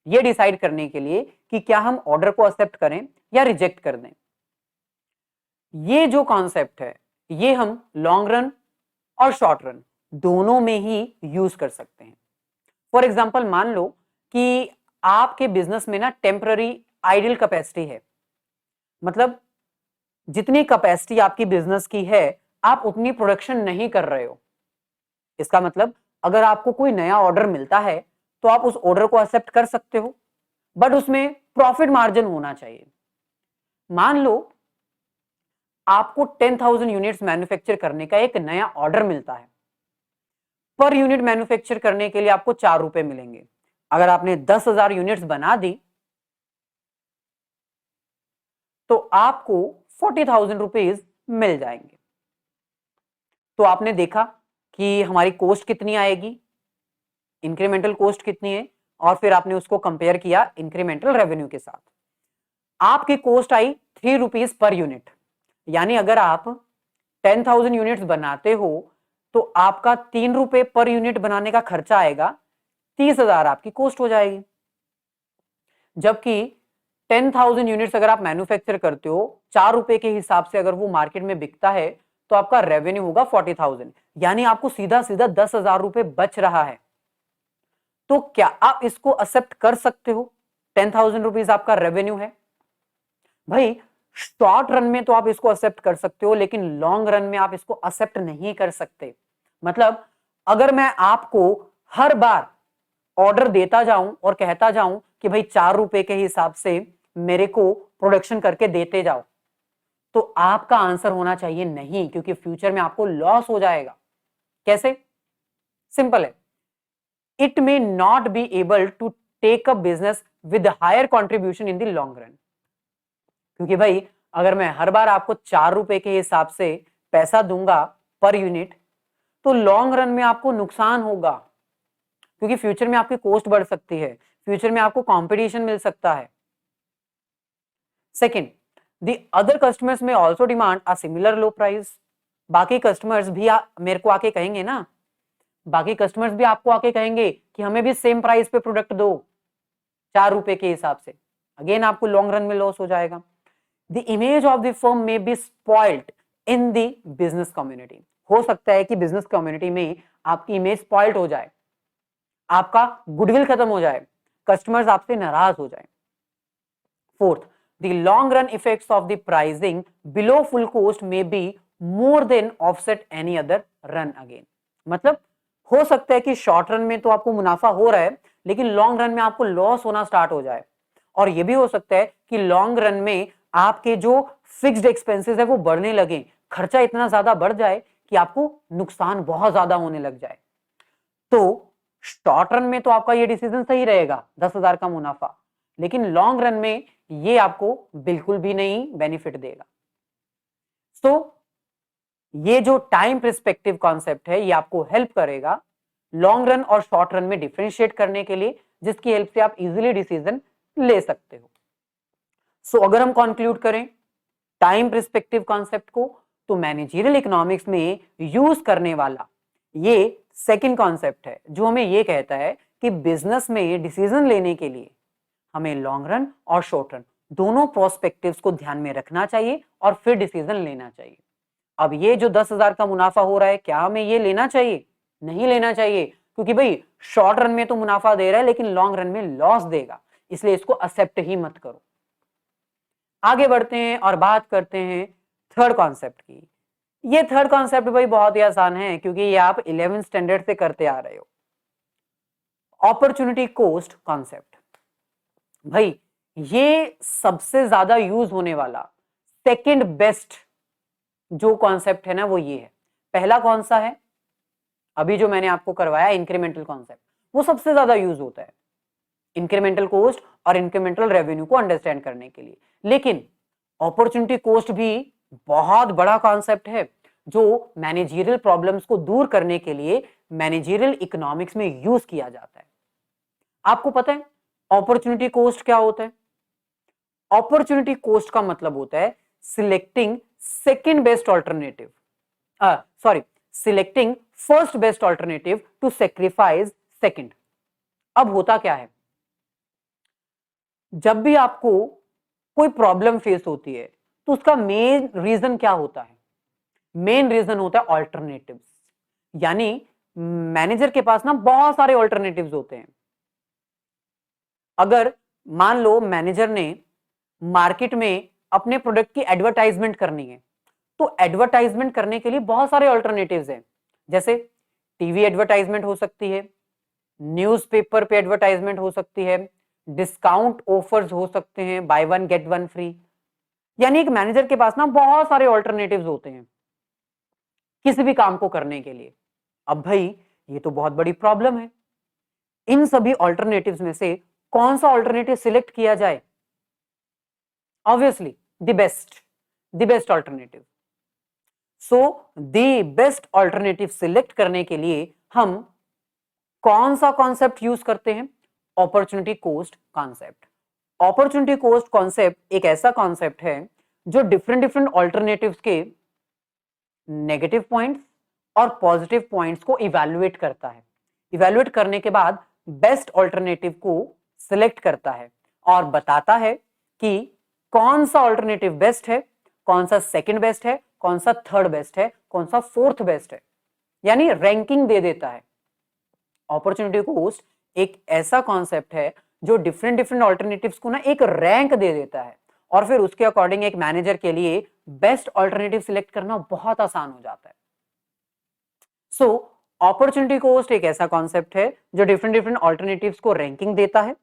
A: ये डिसाइड करने के लिए कि क्या हम ऑर्डर को एक्सेप्ट करें या रिजेक्ट कर दें। ये जो कॉन्सेप्ट है ये हम लॉन्ग रन और शॉर्ट रन दोनों में ही यूज कर सकते हैं। फॉर एग्जाम्पल, मान लो कि आपके बिजनेस में ना टेम्पररी आइडल कैपेसिटी है, मतलब जितनी कैपेसिटी आपकी बिजनेस की है आप उतनी प्रोडक्शन नहीं कर रहे हो। इसका मतलब अगर आपको कोई नया ऑर्डर मिलता है तो आप उस ऑर्डर को एक्सेप्ट कर सकते हो, बट उसमें प्रॉफिट मार्जिन होना चाहिए। मान लो आपको 10,000 यूनिट्स मैन्युफैक्चर करने का एक नया ऑर्डर मिलता है, पर यूनिट मैन्युफैक्चर करने के लिए आपको 4 रुपए मिलेंगे। अगर आपने 10,000 यूनिट्स बना दी तो आपको 40,000 रुपीज मिल जाएंगे। तो आपने देखा कि हमारी कॉस्ट कितनी आएगी, इंक्रीमेंटल कॉस्ट कितनी है, और फिर आपने उसको कंपेयर किया इंक्रीमेंटल रेवेन्यू के साथ। आपकी कॉस्ट आई 3 रुपीज पर यूनिट, यानी अगर आप 10,000 यूनिट्स बनाते हो तो आपका 3 रुपए पर यूनिट बनाने का खर्चा आएगा, 30,000 आपकी कॉस्ट हो जाएगी। जबकि 10,000 यूनिट्स अगर आप मैन्युफैक्चर करते हो 4 रुपए के हिसाब से, अगर वो मार्केट में बिकता है तो आपका रेवेन्यू होगा 40,000, यानी आपको सीधा सीधा 10,000 रुपए बच रहा है। तो क्या आप इसको एक्सेप्ट कर सकते हो? 10,000 रुपीज आपका रेवेन्यू है। भाई शॉर्ट रन में तो आप इसको एक्सेप्ट कर सकते हो, लेकिन लॉन्ग रन में आप इसको एक्सेप्ट नहीं कर सकते। मतलब अगर मैं आपको हर बार ऑर्डर देता जाऊं और कहता जाऊं कि भाई 4 रुपए के हिसाब से मेरे को प्रोडक्शन करके देते जाओ, तो आपका आंसर होना चाहिए नहीं, क्योंकि फ्यूचर में आपको लॉस हो जाएगा। कैसे? सिंपल है, it may not be able to take a business with higher contribution in the long run. क्योंकि भाई अगर मैं हर बार आपको 4 रुपए के हिसाब से पैसा दूंगा पर यूनिट, तो लॉन्ग रन में आपको नुकसान होगा, क्योंकि फ्यूचर में आपकी कॉस्ट बढ़ सकती है, फ्यूचर में आपको कंपटीशन मिल सकता है। सेकंड, द अदर कस्टमर्स में also demand a similar low price. बाकी कस्टमर्स भी मेरे को आके कहेंगे ना, बाकी कस्टमर्स भी आपको आके कहेंगे कि हमें भी सेम प्राइस पे प्रोडक्ट दो 4 रुपए के हिसाब से। अगेन आपको लॉन्ग रन में लॉस हो जाएगा। The image of the firm may be spoiled in the business community. हो सकता है कि बिजनेस कम्युनिटी में आपकी इमेज स्पॉइल्ड हो जाए, आपका गुडविल खत्म हो जाए, कस्टमर्स आपसे नाराज हो जाए। Fourth, the long run effects of the pricing below full cost may be more than offset any other run again. मतलब हो सकता है कि शॉर्ट रन में तो आपको मुनाफा हो रहा है, लेकिन लॉन्ग रन में आपको लॉस होना स्टार्ट हो जाए। और यह भी हो सकता है कि लॉन्ग रन में आपके जो फिक्स्ड एक्सपेंसेस है वो बढ़ने लगे, खर्चा इतना ज्यादा बढ़ जाए कि आपको नुकसान बहुत ज्यादा होने लग जाए। तो शॉर्ट रन में तो आपका ये डिसीजन सही रहेगा, 10,000 का मुनाफा, लेकिन लॉन्ग रन में ये आपको बिल्कुल भी नहीं बेनिफिट देगा। तो ये जो टाइम पर्सपेक्टिव कॉन्सेप्ट है ये आपको हेल्प करेगा लॉन्ग रन और शॉर्ट रन में डिफरेंशिएट करने के लिए, जिसकी हेल्प से आप इजीली डिसीजन ले सकते हो। सो अगर हम कंक्लूड करें टाइम पर्सपेक्टिव कॉन्सेप्ट को, तो मैनेजरियल इकोनॉमिक्स में यूज करने वाला ये सेकंड कॉन्सेप्ट है, जो हमें ये कहता है कि बिजनेस में डिसीजन लेने के लिए हमें लॉन्ग रन और शॉर्ट रन दोनों प्रोस्पेक्टिव्स को ध्यान में रखना चाहिए और फिर डिसीजन लेना चाहिए। अब ये जो 10,000 का मुनाफा हो रहा है, क्या हमें ये लेना चाहिए? नहीं लेना चाहिए, क्योंकि भाई शॉर्ट रन में तो मुनाफा दे रहा है लेकिन लॉन्ग रन में लॉस देगा, इसलिए इसको एक्सेप्ट ही मत करो। आगे बढ़ते हैं और बात करते हैं थर्ड कॉन्सेप्ट की, ये थर्ड कॉन्सेप्ट भाई बहुत ही आसान है, क्योंकि ये आप 11th स्टैंडर्ड से करते आ रहे हो। अपॉर्चुनिटी कॉस्ट कॉन्सेप्ट, भाई ये सबसे ज्यादा यूज होने वाला सेकंड बेस्ट जो कॉन्सेप्ट है ना वो ये है। पहला कौन सा है, अभी जो मैंने आपको करवाया इंक्रीमेंटल कॉन्सेप्ट, वो सबसे ज्यादा यूज होता है इंक्रीमेंटल कॉस्ट और इंक्रीमेंटल रेवेन्यू को अंडरस्टैंड करने के लिए। लेकिन अपॉर्चुनिटी कॉस्ट भी बहुत बड़ा कॉन्सेप्ट है जो मैनेजरियल प्रॉब्लम्स को दूर करने के लिए मैनेजरियल इकोनॉमिक्स में यूज किया जाता है। आपको पता है अपॉर्चुनिटी कॉस्ट क्या होता है? अपॉर्चुनिटी कॉस्ट का मतलब होता है selecting second best alternative, sorry, selecting first best alternative to sacrifice second. अब होता क्या है, जब भी आपको कोई प्रॉब्लम फेस होती है तो उसका मेन रीजन क्या होता है? मेन रीजन होता है ऑल्टरनेटिव्स। यानी मैनेजर के पास ना बहुत सारे ऑल्टरनेटिव्स होते हैं। अगर मान लो मैनेजर ने मार्केट में अपने प्रोडक्ट की एडवर्टाइजमेंट करनी है, तो एडवर्टाइजमेंट करने के लिए बहुत सारे ऑल्टरनेटिव्स हैं। जैसे टीवी एडवर्टाइजमेंट हो सकती है, न्यूज़पेपर पे एडवर्टाइजमेंट हो सकती है, डिस्काउंट ऑफर्स हो सकते हैं, by one get one free. यानी एक मैनेजर के पास ना बहुत सारे ऑल्टरनेटिव्स होते हैं किसी भी काम को करने के लिए। अब भाई ये तो बहुत बड़ी प्रॉब्लम है, इन सभी ऑल्टरनेटिव्स में से कौन सा ऑल्टरनेटिव सिलेक्ट किया जाए? Obviously the best alternative. So the best alternative select करने के लिए हम कौन सा कॉन्सेप्ट यूज करते हैं? Opportunity cost concept. Opportunity cost concept एक ऐसा कॉन्सेप्ट है जो डिफरेंट डिफरेंट ऑल्टरनेटिव्स के नेगेटिव पॉइंट्स और पॉजिटिव पॉइंट्स को इवैल्यूएट करता है। इवैल्यूएट करने के बाद बेस्ट ऑल्टरनेटिव को सिलेक्ट करता है और बताता है कि कौन सा ऑल्टरनेटिव बेस्ट है, कौन सा सेकंड बेस्ट है, कौन सा थर्ड बेस्ट है, कौन सा फोर्थ बेस्ट है। यानी रैंकिंग दे देता है। अपॉर्चुनिटी कॉस्ट एक ऐसा कॉन्सेप्ट है जो डिफरेंट डिफरेंट ऑल्टरनेटिव्स को ना एक रैंक दे देता है और फिर उसके अकॉर्डिंग एक मैनेजर के लिए बेस्ट ऑल्टरनेटिव सिलेक्ट करना बहुत आसान हो जाता है। सो अपॉर्चुनिटी कॉस्ट एक ऐसा कॉन्सेप्ट है जो डिफरेंट डिफरेंट ऑल्टरनेटिव्स को रैंकिंग देता है,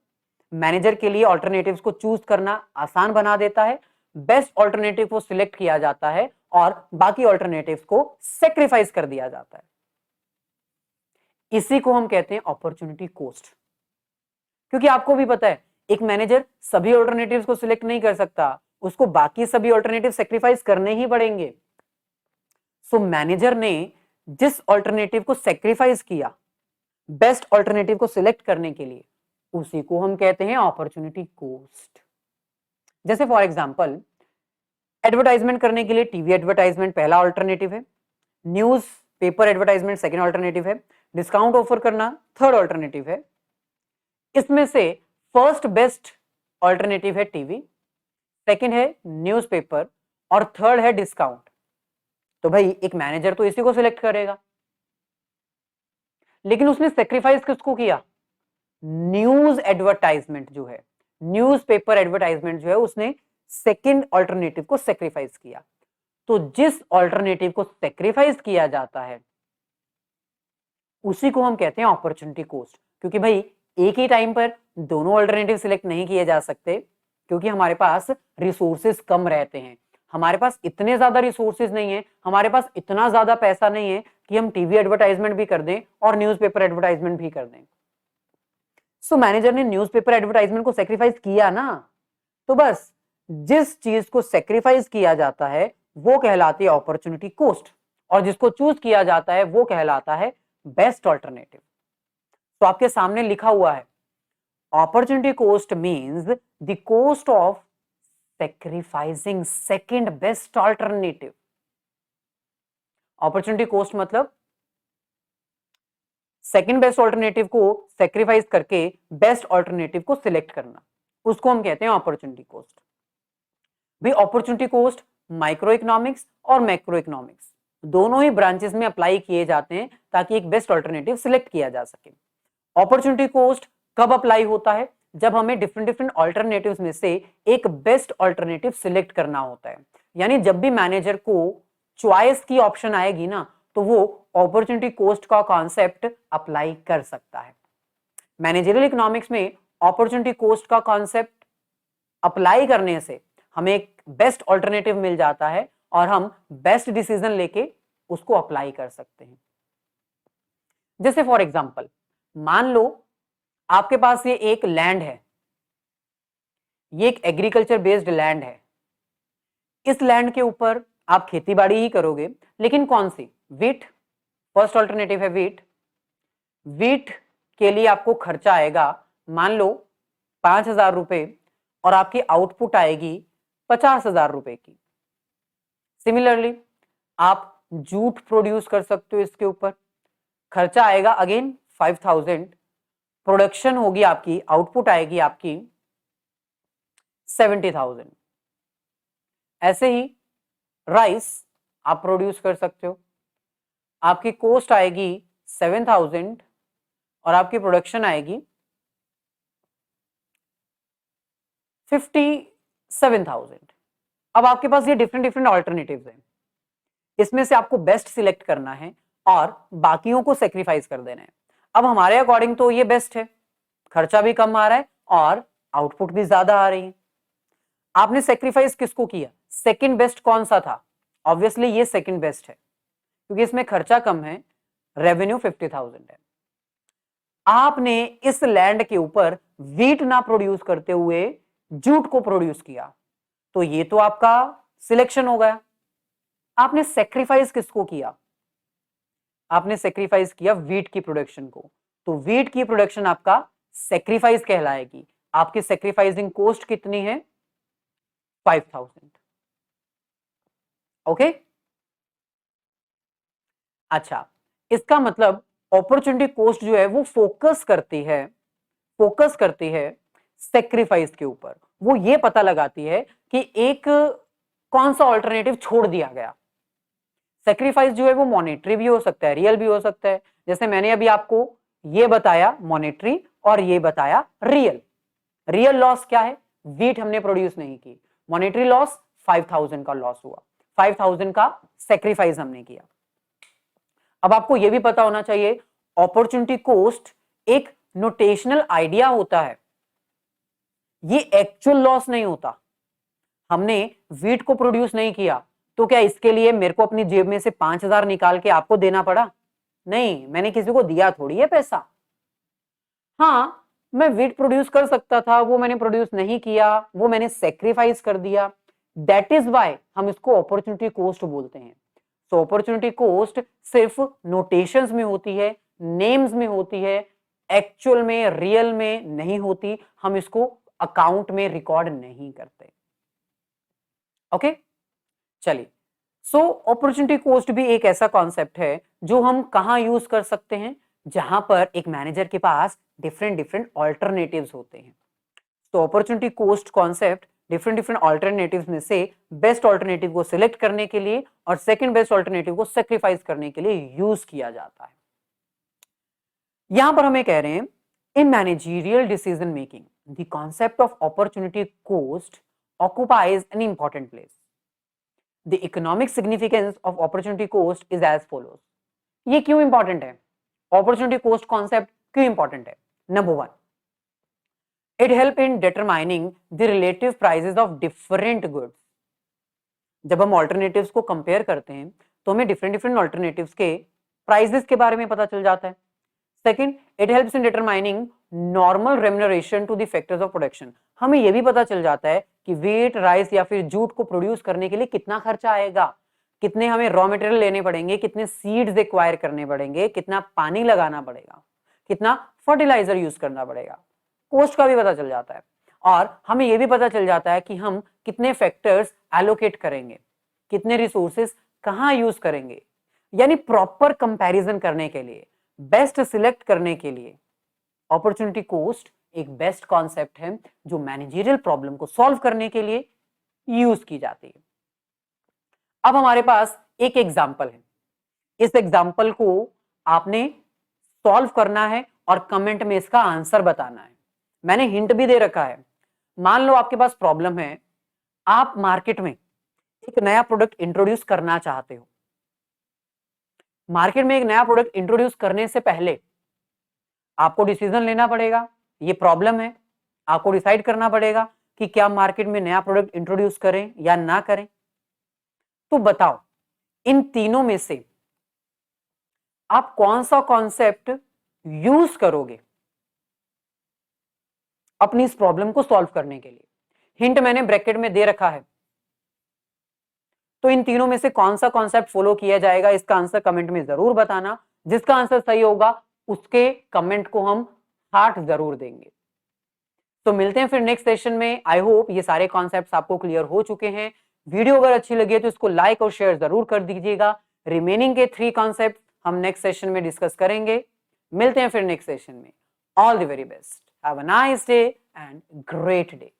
A: मैनेजर के लिए ऑल्टरनेटिव्स को चूज करना आसान बना देता है, बेस्ट ऑल्टरनेटिव को सिलेक्ट किया जाता है और बाकी ऑल्टरनेटिव्स को सेक्रीफाइस कर दिया जाता है। इसी को हम कहते हैं अपॉर्चुनिटी कॉस्ट। क्योंकि आपको भी पता है एक मैनेजर सभी ऑल्टरनेटिव्स को सिलेक्ट नहीं कर सकता, उसको बाकी सभी ऑल्टरनेटिव सेक्रीफाइस करने ही पड़ेंगे। सो मैनेजर ने जिस ऑल्टरनेटिव को सेक्रीफाइस किया बेस्ट ऑल्टरनेटिव को सिलेक्ट करने के लिए, उसी को हम कहते हैं अपॉर्चुनिटी कॉस्ट। जैसे फॉर एग्जांपल एडवर्टाइजमेंट करने के लिए टीवी एडवर्टाइजमेंट पहला ऑल्टरनेटिव है, news paper advertisement second alternative है, डिस्काउंट ऑफर करना थर्ड ऑल्टरनेटिव है। इसमें से फर्स्ट बेस्ट ऑल्टरनेटिव है टीवी, सेकंड है न्यूज़पेपर और थर्ड है डिस्काउंट। तो भाई एक मैनेजर तो इसी को सिलेक्ट करेगा, लेकिन उसने सेक्रीफाइस किसको किया? न्यूज एडवर्टाइजमेंट जो है, न्यूज़पेपर एडवर्टाइजमेंट जो है, उसने सेकंड ऑल्टरनेटिव को सेक्रीफाइस किया। तो जिस ऑल्टरनेटिव को सेक्रीफाइस किया जाता है उसी को हम कहते हैं अपॉर्चुनिटी कॉस्ट। क्योंकि भाई एक ही टाइम पर दोनों ऑल्टरनेटिव सिलेक्ट नहीं किए जा सकते, क्योंकि हमारे पास रिसोर्सेज कम रहते हैं, हमारे पास इतने ज्यादा रिसोर्सेज नहीं है, हमारे पास इतना ज्यादा पैसा नहीं है कि हम टीवी एडवर्टाइजमेंट भी कर दें और न्यूज़पेपर एडवर्टाइजमेंट भी कर दें। सो मैनेजर ने न्यूज़पेपर एडवर्टाइजमेंट को सेक्रीफाइस किया ना, तो बस जिस चीज को सेक्रीफाइस किया जाता है वो कहलाती है अपॉर्चुनिटी कॉस्ट, और जिसको चूज किया जाता है वो कहलाता है बेस्ट ऑल्टरनेटिव। तो आपके सामने लिखा हुआ है opportunity cost means the cost of sacrificing second best alternative. Opportunity cost मतलब सेकंड बेस्ट ऑल्टरनेटिव को सेक्रीफाइस करके बेस्ट ऑल्टरनेटिव को सिलेक्ट करना, उसको हम कहते हैं अपॉर्चुनिटी कॉस्ट। भाई अपॉर्चुनिटी कॉस्ट माइक्रो इकोनॉमिक्स और मैक्रो इकोनॉमिक्स दोनों ही ब्रांचेस में अप्लाई किए जाते हैं ताकि एक बेस्ट ऑल्टरनेटिव सिलेक्ट किया जा सके। अपॉर्चुनिटी कॉस्ट कब अप्लाई होता है? जब हमें डिफरेंट डिफरेंट ऑल्टरनेटिव्स में से एक बेस्ट ऑल्टरनेटिव सिलेक्ट करना होता है। यानी जब भी मैनेजर को चॉइस की ऑप्शन आएगी ना, तो वो अपॉर्चुनिटी कॉस्ट का कॉन्सेप्ट अप्लाई कर सकता है। मैनेजरियल इकोनॉमिक्स में अपॉर्चुनिटी कॉस्ट का कॉन्सेप्ट अप्लाई करने से हमें एक बेस्ट ऑल्टरनेटिव मिल जाता है और हम बेस्ट डिसीजन लेके उसको अप्लाई कर सकते हैं। जैसे फॉर एग्जांपल, मान लो आपके पास ये एक लैंड है, ये एक एग्रीकल्चर बेस्ड लैंड है। इस लैंड के ऊपर आप खेती बाड़ी ही करोगे, लेकिन कौन सी? वीट। फर्स्ट ऑल्टरनेटिव है वीट। वीट के लिए आपको खर्चा आएगा मान लो 5,000 रुपए और आपकी आउटपुट आएगी 50,000 रुपए की। सिमिलरली आप जूट प्रोड्यूस कर सकते हो, इसके ऊपर खर्चा आएगा अगेन 5,000, प्रोडक्शन होगी आपकी, आउटपुट आएगी आपकी 70,000। ऐसे ही राइस आप प्रोड्यूस कर सकते हो, आपकी कॉस्ट आएगी 7,000 और आपकी प्रोडक्शन आएगी 57,000। अब आपके पास ये डिफरेंट डिफरेंट ऑल्टरनेटिव्स हैं, इसमें से आपको बेस्ट सिलेक्ट करना है और बाकियों को सेक्रीफाइस कर देना है। अब हमारे अकॉर्डिंग तो ये बेस्ट है, खर्चा भी कम आ रहा है और आउटपुट भी ज्यादा आ रही है। आपने सेक्रीफाइस किसको किया? सेकंड बेस्ट कौन सा था? ऑब्वियसली ये सेकंड बेस्ट है, क्योंकि इसमें खर्चा कम है, रेवेन्यू 50,000 है। आपने इस लैंड के ऊपर वीट ना प्रोड्यूस करते हुए जूट को प्रोड्यूस किया, तो ये तो आपका सिलेक्शन हो गया। आपने सेक्रीफाइस किसको किया? आपने सेक्रीफाइस किया वीट की प्रोडक्शन को, तो वीट की प्रोडक्शन आपका सेक्रीफाइस कहलाएगी। आपकी सेक्रीफाइसिंग कॉस्ट कितनी है? 5,000। ओके, अच्छा, इसका मतलब अपॉर्चुनिटी कॉस्ट जो है वो फोकस करती है सेक्रीफाइस के ऊपर। वो ये पता लगाती है कि एक कौन सा ऑल्टरनेटिव छोड़ दिया गया। सेक्रीफाइस जो है वो मॉनेटरी भी हो सकता है, रियल भी हो सकता है। जैसे मैंने अभी आपको ये बताया मॉनेटरी और ये बताया रियल। रियल लॉस क्या है? वीट हमने प्रोड्यूस नहीं की। मॉनेटरी लॉस 5,000 का लॉस हुआ, 5,000 का सेक्रीफाइस हमने किया। अब आपको यह भी पता होना चाहिए अपॉर्चुनिटी कॉस्ट एक नोटेशनल आइडिया होता है, ये एक्चुअल लॉस नहीं होता। हमने वीट को प्रोड्यूस नहीं किया तो क्या इसके लिए मेरे को अपनी जेब में से 5,000 निकाल के आपको देना पड़ा? नहीं, मैंने किसी को दिया थोड़ी है पैसा। हाँ, मैं वीट प्रोड्यूस कर सकता था, वो मैंने प्रोड्यूस नहीं किया, वो मैंने सेक्रीफाइस कर दिया। दैट इज वाई हम इसको अपॉर्चुनिटी कॉस्ट बोलते हैं। तो अपॉर्चुनिटी कॉस्ट सिर्फ नोटेशंस में होती है, नेम्स में होती है, एक्चुअल में रियल में नहीं होती। हम इसको अकाउंट में रिकॉर्ड नहीं करते। ओके, चलिए, सो अपॉर्चुनिटी कॉस्ट भी एक ऐसा कॉन्सेप्ट है जो हम कहां यूज कर सकते हैं? जहां पर एक मैनेजर के पास डिफरेंट डिफरेंट ऑल्टरनेटिव्स होते हैं। तो opportunity cost concept different different alternatives में से बेस्ट ऑल्टरनेटिव को सिलेक्ट करने के लिए और सेकंड बेस्ट ऑल्टरनेटिव को सेक्रीफाइस करने के लिए यूज किया जाता है। यहां पर हमें कह रहे हैं in managerial decision making the concept of opportunity cost occupies an important place. The economic significance of opportunity cost is as follows. ये क्यों इंपॉर्टेंट है? अपॉर्चुनिटी कॉस्ट कॉन्सेप्ट क्यों इंपॉर्टेंट है? Number 1, it help in determining the relative prices of different goods. जब हम alternatives को compare करते हैं तो हमें डिफरेंट डिफरेंट ऑल्टरनेटिव्स के प्राइसेस के बारे में पता चल जाता है। Second, it helps in determining normal remuneration to the factors of production. हमें यह भी पता चल जाता है कि वीट, राइस या फिर जूट को प्रोड्यूस करने के लिए कितना खर्चा आएगा, कितने हमें रॉ मटेरियल लेने पड़ेंगे, कितने सीड्स एक्वायर करने पड़ेंगे, कितना पानी लगाना पड़ेगा, कितना फर्टिलाइजर यूज करना पड़ेगा। कॉस्ट का भी पता चल जाता है और हमें यह भी पता चल जाता है कि हम कितने फैक्टर्स एलोकेट करेंगे, कितने रिसोर्सेस कहां यूज करेंगे। यानी प्रॉपर कंपैरिजन करने के लिए, बेस्ट सिलेक्ट करने के लिए अपॉर्चुनिटी कॉस्ट एक बेस्ट कॉन्सेप्ट है जो मैनेजरियल प्रॉब्लम को सॉल्व करने के लिए यूज की जाती है। अब हमारे पास एक एग्जांपल है, इस एग्जांपल को आपने सॉल्व करना है और कमेंट में इसका आंसर बताना है। मैंने हिंट भी दे रखा है। मान लो आपके पास प्रॉब्लम है, आप मार्केट में एक नया प्रोडक्ट इंट्रोड्यूस करना चाहते हो, मार्केट में एक नया प्रोडक्ट इंट्रोड्यूस करने से पहले आपको डिसीजन लेना पड़ेगा, ये प्रॉब्लम है, आपको डिसाइड करना पड़ेगा कि क्या मार्केट में नया प्रोडक्ट इंट्रोड्यूस करें या ना करें। तो बताओ, इन तीनों में से आप कौन सा कॉन्सेप्ट यूज करोगे अपनी इस प्रॉब्लम को सॉल्व करने के लिए? हिंट मैंने ब्रैकेट में दे रखा है। तो इन तीनों में से कौन सा कॉन्सेप्ट फॉलो किया जाएगा, इसका आंसर कमेंट में जरूर बताना। जिसका आंसर सही होगा उसके कमेंट को हम हार्ट जरूर देंगे। तो मिलते हैं फिर नेक्स्ट सेशन में। आई होप ये सारे कॉन्सेप्ट्स आपको क्लियर हो चुके हैं। वीडियो अगर अच्छी लगी है तो इसको लाइक और शेयर जरूर कर दीजिएगा। रिमेनिंग के 3 कॉन्सेप्ट हम नेक्स्ट सेशन में डिस्कस करेंगे। मिलते हैं फिर नेक्स्ट सेशन में। All the very best, have a nice day and great day.